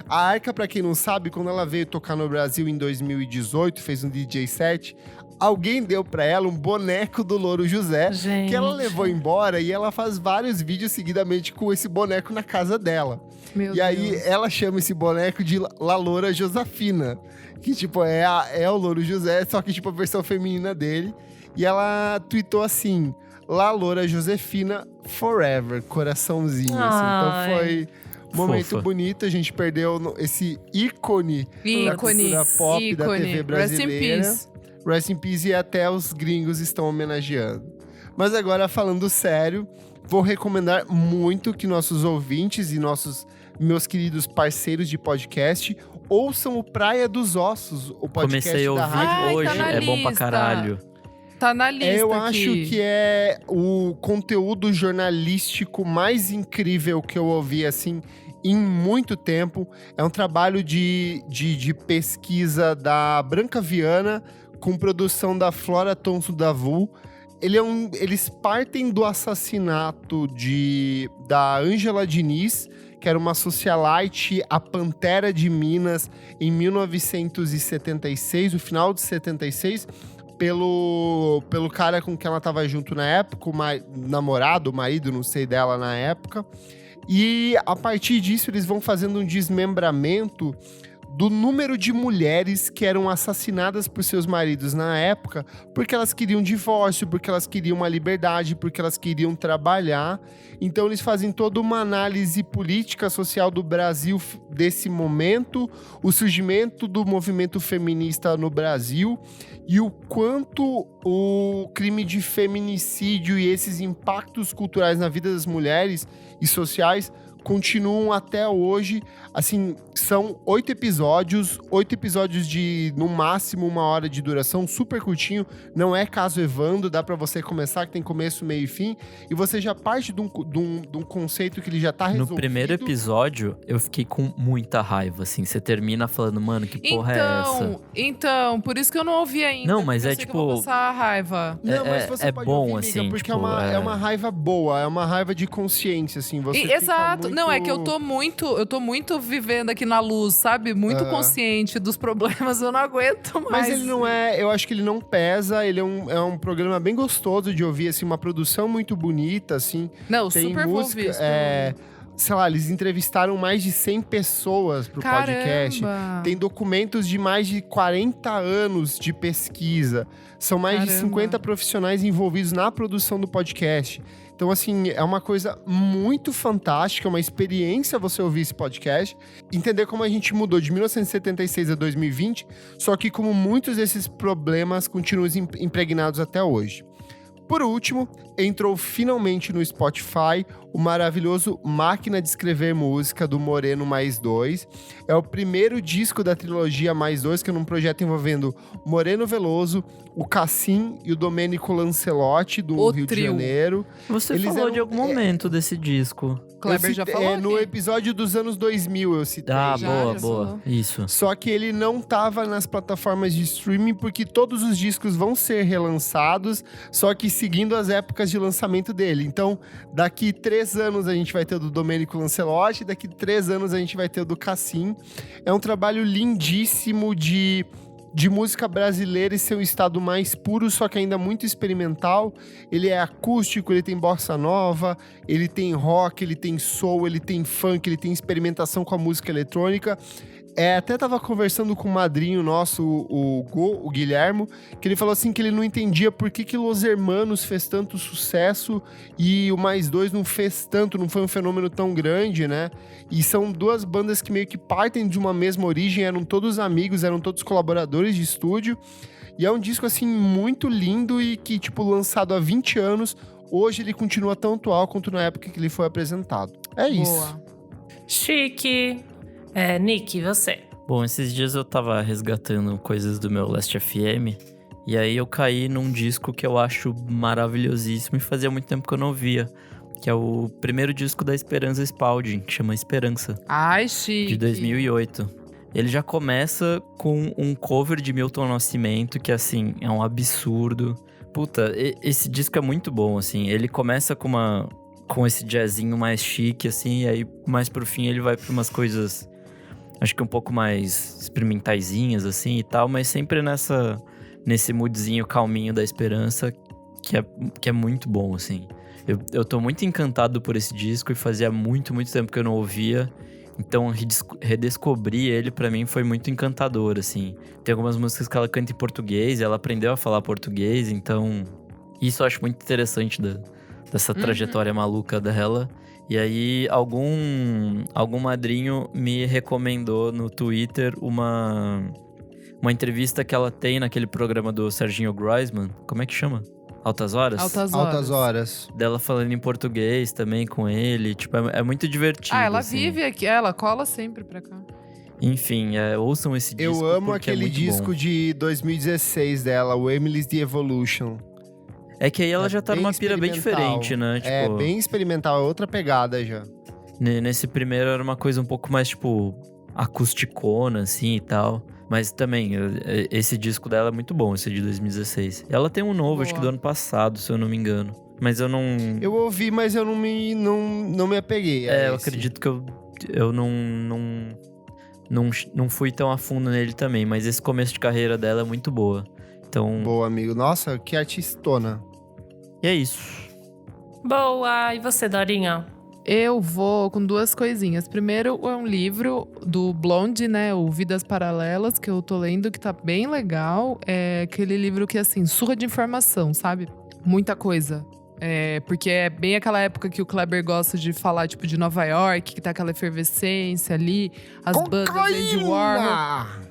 A Arca, pra quem não sabe, quando ela veio tocar no Brasil em 2018, fez um DJ set, alguém deu pra ela um boneco do Louro José, Gente. que ela levou embora e ela faz vários vídeos seguidamente com esse boneco na casa dela. Meu E aí Deus. ela chama esse boneco de La Loura Josafina, que tipo é o Louro José, só que tipo a versão feminina dele. E ela tweetou assim: La Loura Josefina Forever, coraçãozinho. Assim. Ai. Então foi um momento Fofa. bonito, a gente perdeu esse ícone da Ícone, cultura pop da ícone. TV Rest in brasileira. peace. Rest in Peace, e até os gringos estão homenageando. Mas agora, falando sério, vou recomendar muito que nossos ouvintes e meus queridos parceiros de podcast ouçam o Praia dos Ossos, o podcast Comecei a da ouvir rádio. Ai, tá hoje. na É bom pra lista. caralho. Tá na lista Eu aqui. acho que é o conteúdo jornalístico mais incrível que eu ouvi, assim, em muito tempo. É um trabalho de pesquisa da Branca Viana, com produção da Flora Thomson Davu. Eles partem do assassinato da Ângela Diniz, que era uma socialite, a Pantera de Minas, em 1976, no final de 76, pelo cara com quem ela estava junto na época, o namorado, o marido, não sei dela na época. E a partir disso eles vão fazendo um desmembramento do número de mulheres que eram assassinadas por seus maridos na época, porque elas queriam divórcio, porque elas queriam uma liberdade, porque elas queriam trabalhar. Então eles fazem toda uma análise política social do Brasil desse momento, o surgimento do movimento feminista no Brasil e o quanto o crime de feminicídio e esses impactos culturais na vida das mulheres e sociais continuam até hoje. Assim, são 8 episódios de, no máximo, 1 hora de duração, super curtinho. Não é caso Evandro, dá pra você começar, que tem começo, meio e fim. E você já parte de um conceito que ele já tá resolvido. No primeiro episódio, eu fiquei com muita raiva, assim. Você termina falando, mano, que porra é essa? Então, por isso que eu não ouvi ainda. Não, mas porque eu é sei que tipo- eu vou passar raiva. Não, mas você é pode bom, ouvir, amiga, assim, porque tipo, é uma raiva boa, é uma raiva de consciência, assim. Você fica Exato. muito- Não, é que eu tô muito vivendo aqui na luz, sabe? Muito Aham. consciente dos problemas, eu não aguento mais. Mas ele não é, eu acho que ele não pesa, ele é um programa bem gostoso de ouvir, assim, uma produção muito bonita, assim. Não, Tem super vou música, ouvir. sei lá, eles entrevistaram mais de 100 pessoas pro podcast. Caramba. Tem documentos de mais de 40 anos de pesquisa. São mais de Caramba. 50 profissionais envolvidos na produção do podcast. Então, assim, é uma coisa muito fantástica, uma experiência você ouvir esse podcast, entender como a gente mudou de 1976 a 2020, só que como muitos desses problemas continuam impregnados até hoje. Por último, entrou finalmente no Spotify o maravilhoso Máquina de Escrever Música, do Moreno Mais 2. É o primeiro disco da trilogia Mais 2, que é num projeto envolvendo Moreno Veloso, o Cassim e o Domênico Lancelotti, do O Rio trio. de Janeiro. Você Eles falou eram- de algum momento desse disco. Kleber já falou no aqui. episódio dos anos 2000 eu citei. Ah, Já boa. falou. Isso. Só que ele não tava nas plataformas de streaming, porque todos os discos vão ser relançados, só que seguindo as épocas de lançamento dele. Então, daqui 3 anos a gente vai ter o do Domênico Lancelotti, daqui 3 anos a gente vai ter o do Cassim. É um trabalho lindíssimo de música brasileira e seu estado mais puro, só que ainda muito experimental. Ele é acústico, ele tem bossa nova, ele tem rock, ele tem soul, ele tem funk, ele tem experimentação com a música eletrônica. Até tava conversando com um madrinho nosso, o Guilhermo, que ele falou assim que ele não entendia por que Los Hermanos fez tanto sucesso e o Mais 2 não fez tanto, não foi um fenômeno tão grande, né? E são duas bandas que meio que partem de uma mesma origem, eram todos amigos, eram todos colaboradores de estúdio. E é um disco, assim, muito lindo e que, tipo, lançado há 20 anos, hoje ele continua tão atual quanto na época que ele foi apresentado. É isso. Boa. Chique. Nick, você? Bom, esses dias eu tava resgatando coisas do meu Last FM. E aí eu caí num disco que eu acho maravilhosíssimo e fazia muito tempo que eu não via. Que é o primeiro disco da Esperança Spalding, que chama Esperança, Ai, chique. de 2008. Ele já começa com um cover de Milton Nascimento, que assim, é um absurdo. Puta, esse disco é muito bom, assim. Ele começa com esse jazzinho mais chique, assim, e aí mais pro fim ele vai pra umas coisas, acho que um pouco mais experimentaisinhas, assim, e tal, mas sempre nesse moodzinho calminho da esperança, que é muito bom, assim. Eu tô muito encantado por esse disco e fazia muito, muito tempo que eu não ouvia. Então, redescobrir ele pra mim foi muito encantador, assim. Tem algumas músicas que ela canta em português, ela aprendeu a falar português, então... Isso eu acho muito interessante dessa trajetória maluca dela. E aí, algum madrinho me recomendou no Twitter uma entrevista que ela tem naquele programa do Serginho Groisman. Como é que chama? Altas Horas? Altas Horas. Dela falando em português também com ele. Tipo, é muito divertido. ela assim. vive aqui, ela cola sempre pra cá. Enfim, ouçam esse disco. Eu amo porque aquele é muito disco bom. de 2016 dela, o Emily's The Evolution. É que aí ela já tá bem numa pira bem experimental. diferente, né? Tipo, É bem experimental, é outra pegada já. Nesse primeiro era uma coisa um pouco mais, tipo, acusticona, assim, e tal. Mas também, esse disco dela é muito bom, esse de 2016. Ela tem um novo, acho que do ano passado, se eu não me engano. Mas eu não... Eu ouvi, mas eu não me apeguei. eu acredito que eu não fui tão a fundo nele também. Mas esse começo de carreira dela é muito boa. Então... Boa, amigo. Nossa, que artistona. E é isso. Boa! E você, Dorinha? Eu vou com 2 coisinhas. Primeiro é um livro do Blonde, né? O Vidas Paralelas, que eu tô lendo, que tá bem legal. É aquele livro que, assim, surra de informação, sabe? Muita coisa. Porque é bem aquela época que o Kleber gosta de falar, tipo, de Nova York, que tá aquela efervescência ali. As bandas Andy Warhol.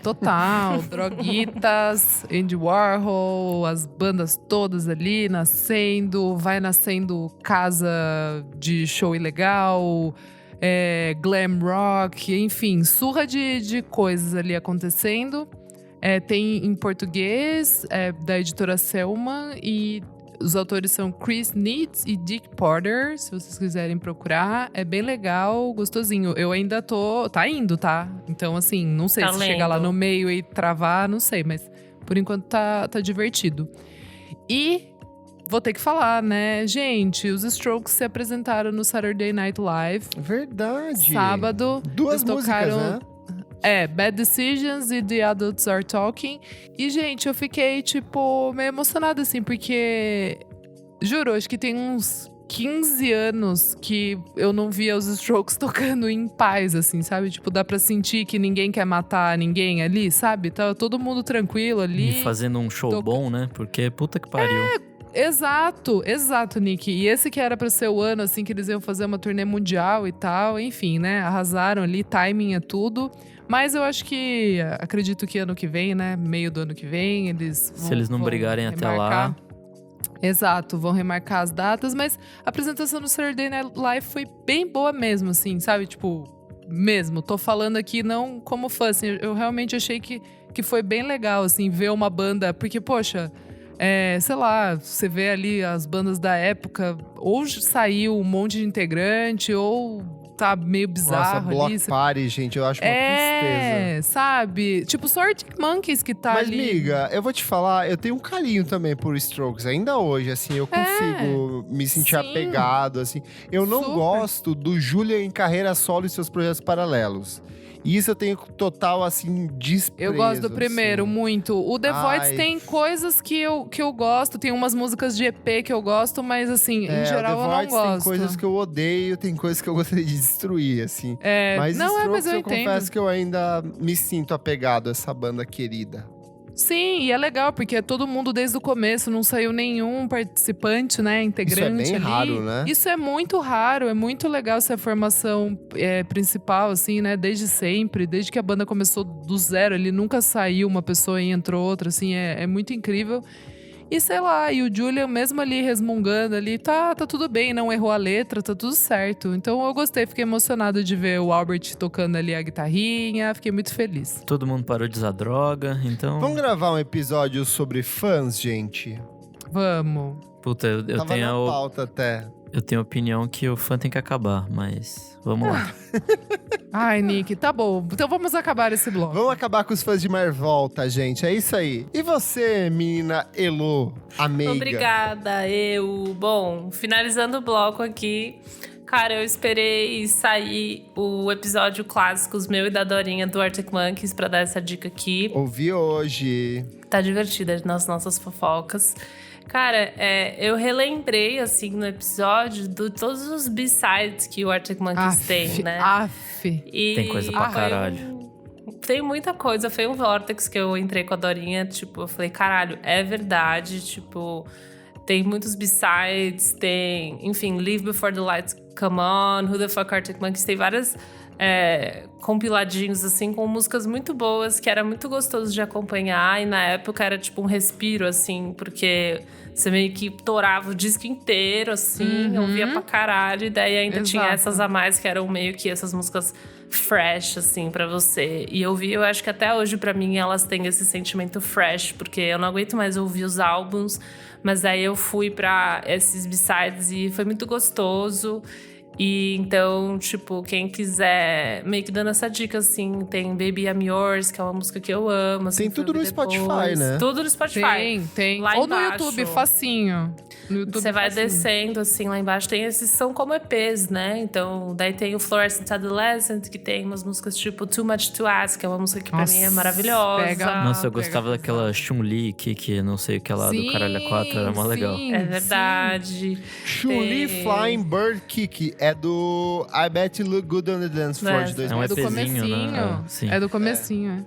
Total. Droguitas, Andy Warhol, as bandas todas ali nascendo. Vai nascendo casa de show ilegal, glam rock, enfim, surra de coisas ali acontecendo. Tem em português, da editora Selman, e os autores são Chris Neitz e Dick Porter, se vocês quiserem procurar. É bem legal, gostosinho. Eu ainda tá indo, tá? Então, assim, não sei Tá se lendo. chegar lá no meio e travar, não sei. Mas, por enquanto, tá divertido. E vou ter que falar, né? Gente, os Strokes se apresentaram no Saturday Night Live. Verdade. Sábado. 2 eles músicas, tocaram né? Bad Decisions e The Adults Are Talking. E, gente, eu fiquei, tipo, meio emocionada, assim, porque... Juro, acho que tem uns 15 anos que eu não via os Strokes tocando em paz, assim, sabe? Tipo, dá pra sentir que ninguém quer matar ninguém ali, sabe? Tá todo mundo tranquilo ali. E fazendo um show bom, né? Porque puta que pariu. Exato, Nick. E esse que era pra ser o ano, assim, que eles iam fazer uma turnê mundial e tal. Enfim, né? Arrasaram ali, timing é tudo. Mas eu acho que, acredito que ano que vem, né? Meio do ano que vem, eles vão, Se eles não brigarem até lá. Exato, vão remarcar as datas. Mas a apresentação do Saturday Night Live foi bem boa mesmo, assim, sabe? Tipo, mesmo. Tô falando aqui não como fã, assim. Eu realmente achei que foi bem legal, assim, ver uma banda. Porque, poxa... sei lá, você vê ali as bandas da época, ou saiu um monte de integrante, ou tá meio bizarro. Nossa, ali. Block Party, gente, eu acho uma tristeza. Sabe? Tipo, só Arctic Monkeys que tá Mas, ali. amiga, eu vou te falar, eu tenho um carinho também por Strokes. Ainda hoje, assim, eu consigo me sentir apegado, assim. Eu não gosto do Julian em carreira solo e seus projetos paralelos. Isso eu tenho total, assim, desprezo. Eu gosto do primeiro, assim. muito. O The Voids tem coisas que eu gosto. Tem umas músicas de EP que eu gosto, mas assim, em geral eu não gosto. Tem coisas que eu odeio, tem coisas que eu gostaria de destruir, assim. Mas mas eu entendo. confesso que eu ainda me sinto apegado a essa banda querida. Sim, e é legal, porque é todo mundo desde o começo, não saiu nenhum participante, né, integrante. Isso é bem raro, né? Isso é muito raro, é muito legal essa formação principal, assim, né, desde sempre, desde que a banda começou do zero, ele nunca saiu uma pessoa e entrou outra, assim, é muito incrível. E sei lá, e o Julian mesmo ali resmungando ali, tá tudo bem, não errou a letra, tá tudo certo. Então eu gostei, fiquei emocionado de ver o Albert tocando ali a guitarrinha, fiquei muito feliz. Todo mundo parou de usar droga, então... Vamos gravar um episódio sobre fãs, gente? Vamos. Puta, eu Tava tenho... na pauta até. Eu tenho a opinião que o fã tem que acabar, mas vamos lá. Ai, Nick, tá bom. Então vamos acabar esse bloco. Vamos acabar com os fãs de Marvolta, gente. É isso aí. E você, menina Elo, amiga? Obrigada, Bom, finalizando o bloco aqui. Cara, eu esperei sair o episódio clássicos meu e da Dorinha do Arctic Monkeys pra dar essa dica aqui. Ouvi hoje. Tá divertida nas nossas fofocas. Cara, eu relembrei, assim, no episódio, de todos os B-sides que o Arctic Monkeys tem, né? E tem coisa pra caralho. Tem muita coisa. Foi um vórtex que eu entrei com a Dorinha, tipo, eu falei, caralho, é verdade, tipo... Tem muitos B-sides, tem... Enfim, Live Before the Lights Come On, Who the Fuck Arctic Monkeys. Tem várias compiladinhos, assim, com músicas muito boas, que era muito gostoso de acompanhar. E na época era tipo um respiro, assim, porque você meio que torava o disco inteiro, assim, ouvia pra caralho. E daí ainda tinha essas a mais, que eram meio que essas músicas fresh, assim, pra você. E eu acho que até hoje, pra mim, elas têm esse sentimento fresh, porque eu não aguento mais ouvir os álbuns. Mas aí eu fui pra esses B-sides e foi muito gostoso. E então, tipo, quem quiser, meio que dando essa dica, assim, tem Baby I'm Yours, que é uma música que eu amo. Assim, tem tudo no Spotify, né? Tudo no Spotify. Tem. Lá ou embaixo, no YouTube, facinho. Você vai descendo, assim, lá embaixo. Tem esses, são como EPs, né? Então, daí tem o Fluorescent Adolescent, que tem umas músicas tipo Too Much to Ask, que é uma música que pra mim é maravilhosa. Nossa, eu gostava daquela Chun-Li, que não sei o que lá do Caralho a 4, era mó legal. É verdade. Chun-Li Flying Bird Kick é do I Bet You Look Good on the Dance Floor de 2000. É um do EPzinho, comecinho. né? Sim. É do comecinho,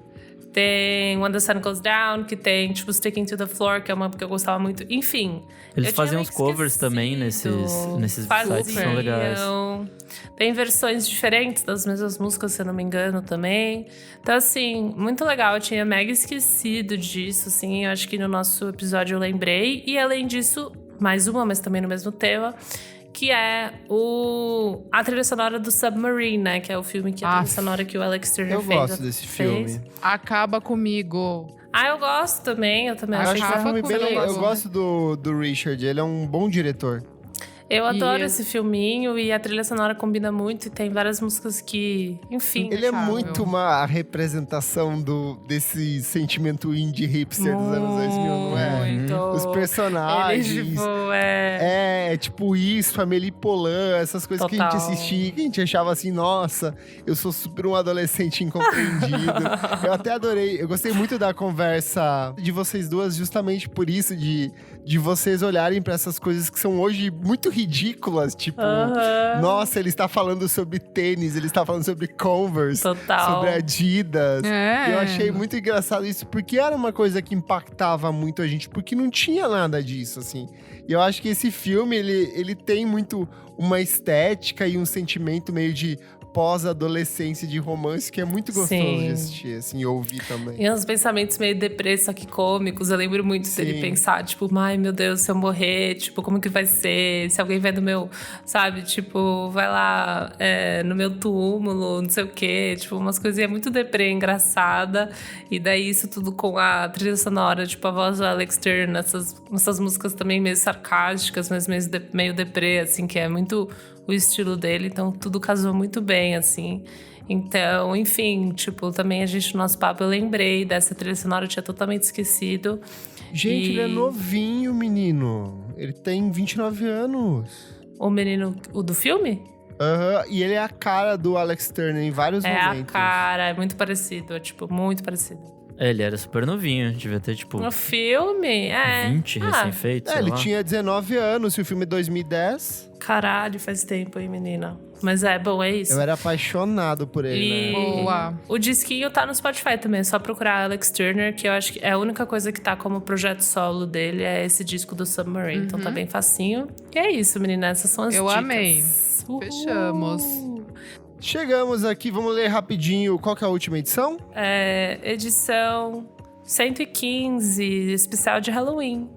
Tem When the Sun Goes Down, que tem, tipo, Sticking to the Floor, que é uma que eu gostava muito. Enfim. Eles faziam uns covers também nesses sites, são legais. Tem versões diferentes das mesmas músicas, se eu não me engano, também. Então, assim, muito legal. Eu tinha mega esquecido disso, assim. Eu acho que no nosso episódio eu lembrei. E, além disso, mais uma, mas também no mesmo tema, que é a trilha sonora do Submarine, né? Que é o filme que a trilha sonora que o Alex Turner fez. Eu gosto desse filme. Acaba comigo. Eu gosto também. Eu também achei que é um filme bem legal. Eu gosto do Richard, ele é um bom diretor. Eu adoro esse filminho e a trilha sonora combina muito e tem várias músicas que, enfim... Ele é muito uma representação desse sentimento indie hipster dos anos 2000, não é? Muito. Os personagens. Ele, tipo, tipo isso, Amélie Poulain, essas coisas que a gente assistia, que a gente achava assim, nossa, eu sou super um adolescente incompreendido. Eu até adorei, eu gostei muito da conversa de vocês duas, justamente por isso, de de vocês olharem pra essas coisas que são hoje muito ridículas. Tipo, nossa, ele está falando sobre tênis, ele está falando sobre Converse, Total. sobre Adidas. É. Eu achei muito engraçado isso, porque era uma coisa que impactava muito a gente, porque não tinha nada disso, assim. E eu acho que esse filme, ele tem muito uma estética e um sentimento meio de pós-adolescência, de romance, que é muito gostoso Sim. de assistir, assim, e ouvir também. E uns pensamentos meio deprê, só que cômicos. Eu lembro muito dele Sim. pensar, tipo, ai meu Deus, se eu morrer, tipo, como que vai ser? Se alguém vai no meu, sabe, tipo, vai lá no meu túmulo, não sei o quê. Tipo, umas coisinhas muito deprê, engraçada. E daí isso tudo com a trilha sonora, tipo, a voz do Alex Turner, essas músicas também meio sarcásticas, mas meio deprê, assim, que é muito o estilo dele. Então, tudo casou muito bem, assim. Então, enfim, tipo, também a gente, no nosso papo, eu lembrei dessa trilha sonora, eu tinha totalmente esquecido. Gente, ele é E novinho, menino. Ele tem 29 anos. o menino, o do filme? Aham, e ele é a cara do Alex Turner em vários É a momentos. cara, é muito parecido, é tipo, muito parecido. Ele era super novinho, devia ter, tipo, No filme, 20 recém-feito, sei Ele lá. tinha 19 anos, e o filme é 2010. Caralho, faz tempo, hein, menina. Mas bom, é isso. Eu era apaixonado por ele, E né? Boa. o disquinho tá no Spotify também, é só procurar Alex Turner, que eu acho que é a única coisa que tá como projeto solo dele, é esse disco do Submarine. Então tá bem facinho. E é isso, menina, essas são as Eu dicas. amei. Uhul. Fechamos. Chegamos aqui, vamos ler rapidinho qual que é a última edição? Edição 115, especial de Halloween.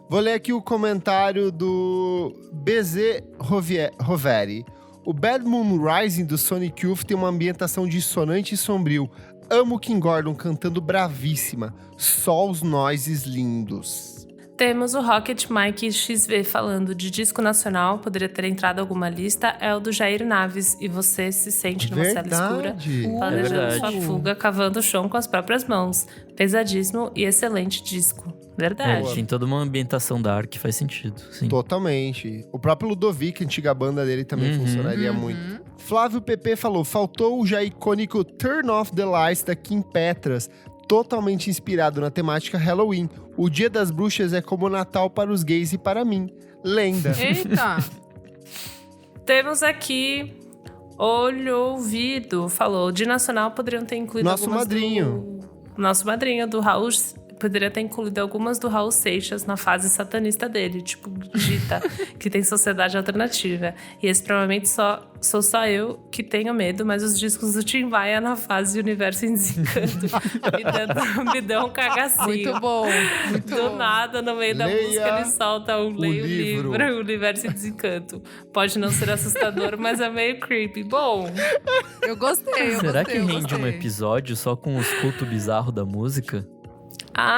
Vou ler aqui o comentário do BZ Roveri. O Bad Moon Rising do Sonic Youth tem uma ambientação dissonante e sombrio. Amo Kim Gordon cantando bravíssima. Só os noises lindos. Temos o Rocket Mike XV falando de disco nacional, poderia ter entrado alguma lista, é o do Jair Naves. E você se sente numa cela escura, planejando verdade. sua fuga, cavando o chão com as próprias mãos. Pesadíssimo e excelente disco. Verdade. Tem toda uma ambientação dark, faz sentido, sim. Totalmente. O próprio Ludovic, a antiga banda dele, também funcionaria muito. Flávio PP falou, faltou o já icônico Turn Off the Lights da Kim Petras, totalmente inspirado na temática Halloween. O Dia das Bruxas é como o Natal para os gays e para mim. Lenda. Eita! Temos aqui Olho Ouvido, falou, de nacional poderiam ter incluído Nosso algumas madrinho. Nosso madrinho do Raul, poderia ter incluído algumas do Raul Seixas na fase satanista dele, tipo Gita, que tem sociedade alternativa. E esse provavelmente sou só eu que tenho medo, mas os discos do Tim Maia na fase Universo em Desencanto me dão um cagacinho. Muito bom. Muito Do bom. nada, no meio da Leia música, ele solta leia o livro. livro Universo em Desencanto. Pode não ser assustador, mas é meio creepy. Bom, Eu gostei, Será que eu rende gostei. um episódio só com os cultos bizarros da música?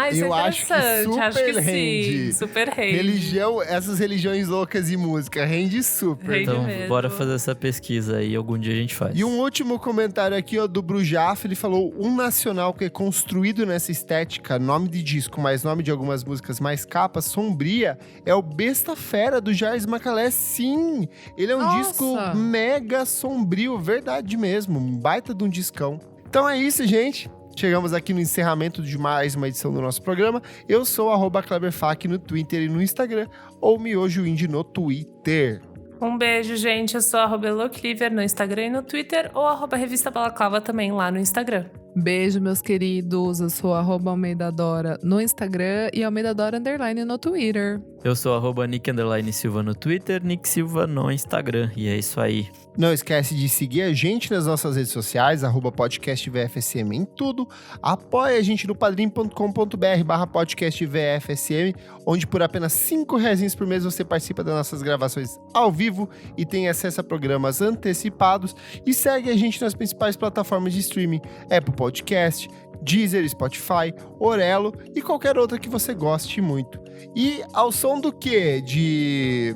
isso Eu é acho que interessante. Acho que super rende. sim, super rende. Religião, essas religiões loucas e música, rende super. Rende Então, mesmo. bora fazer essa pesquisa aí, algum dia a gente faz. E um último comentário aqui, ó, do Brujaf, ele falou, um nacional que é construído nessa estética, nome de disco, mais nome de algumas músicas, mais capa, sombria, é o Besta Fera, do Jairus Macalé. Sim, ele é um Nossa! disco mega sombrio, verdade mesmo, um baita de um discão. Então é isso, gente. Chegamos aqui no encerramento de mais uma edição do nosso programa. Eu sou @KleberFac no Twitter e no Instagram, ou Miojo Indie no Twitter. Um beijo, gente. Eu sou @Elocliver no Instagram e no Twitter, ou @Revista Balaclava também lá no Instagram. Beijo, meus queridos. Eu sou @AlmeidaDora no Instagram e AlmeidaDora _ no Twitter. Eu sou @Nick_Silva no Twitter, Nick Silva no Instagram. E é isso aí. Não esquece de seguir a gente nas nossas redes sociais, @podcastvfsm em tudo. Apoie a gente no padrim.com.br/podcastvfsm, onde por apenas R$5 por mês você participa das nossas gravações ao vivo e tem acesso a programas antecipados. E segue a gente nas principais plataformas de streaming, Apple Podcast, Deezer, Spotify, Orelo e qualquer outra que você goste muito. E ao som do quê? De...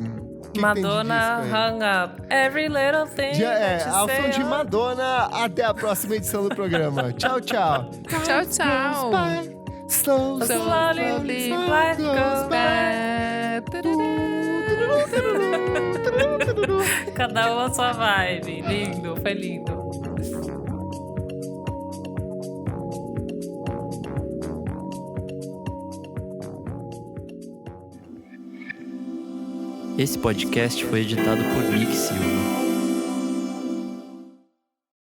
que Madonna tem de disco aí? Hung Up. Every little thing. that you Ao say som de on- Madonna, até a próxima edição do programa. Tchau, tchau. Tchau, tchau. Slow, Slowly, life goes by. Cada um a sua vibe. Lindo, foi lindo. Esse podcast foi editado por Nick Silva.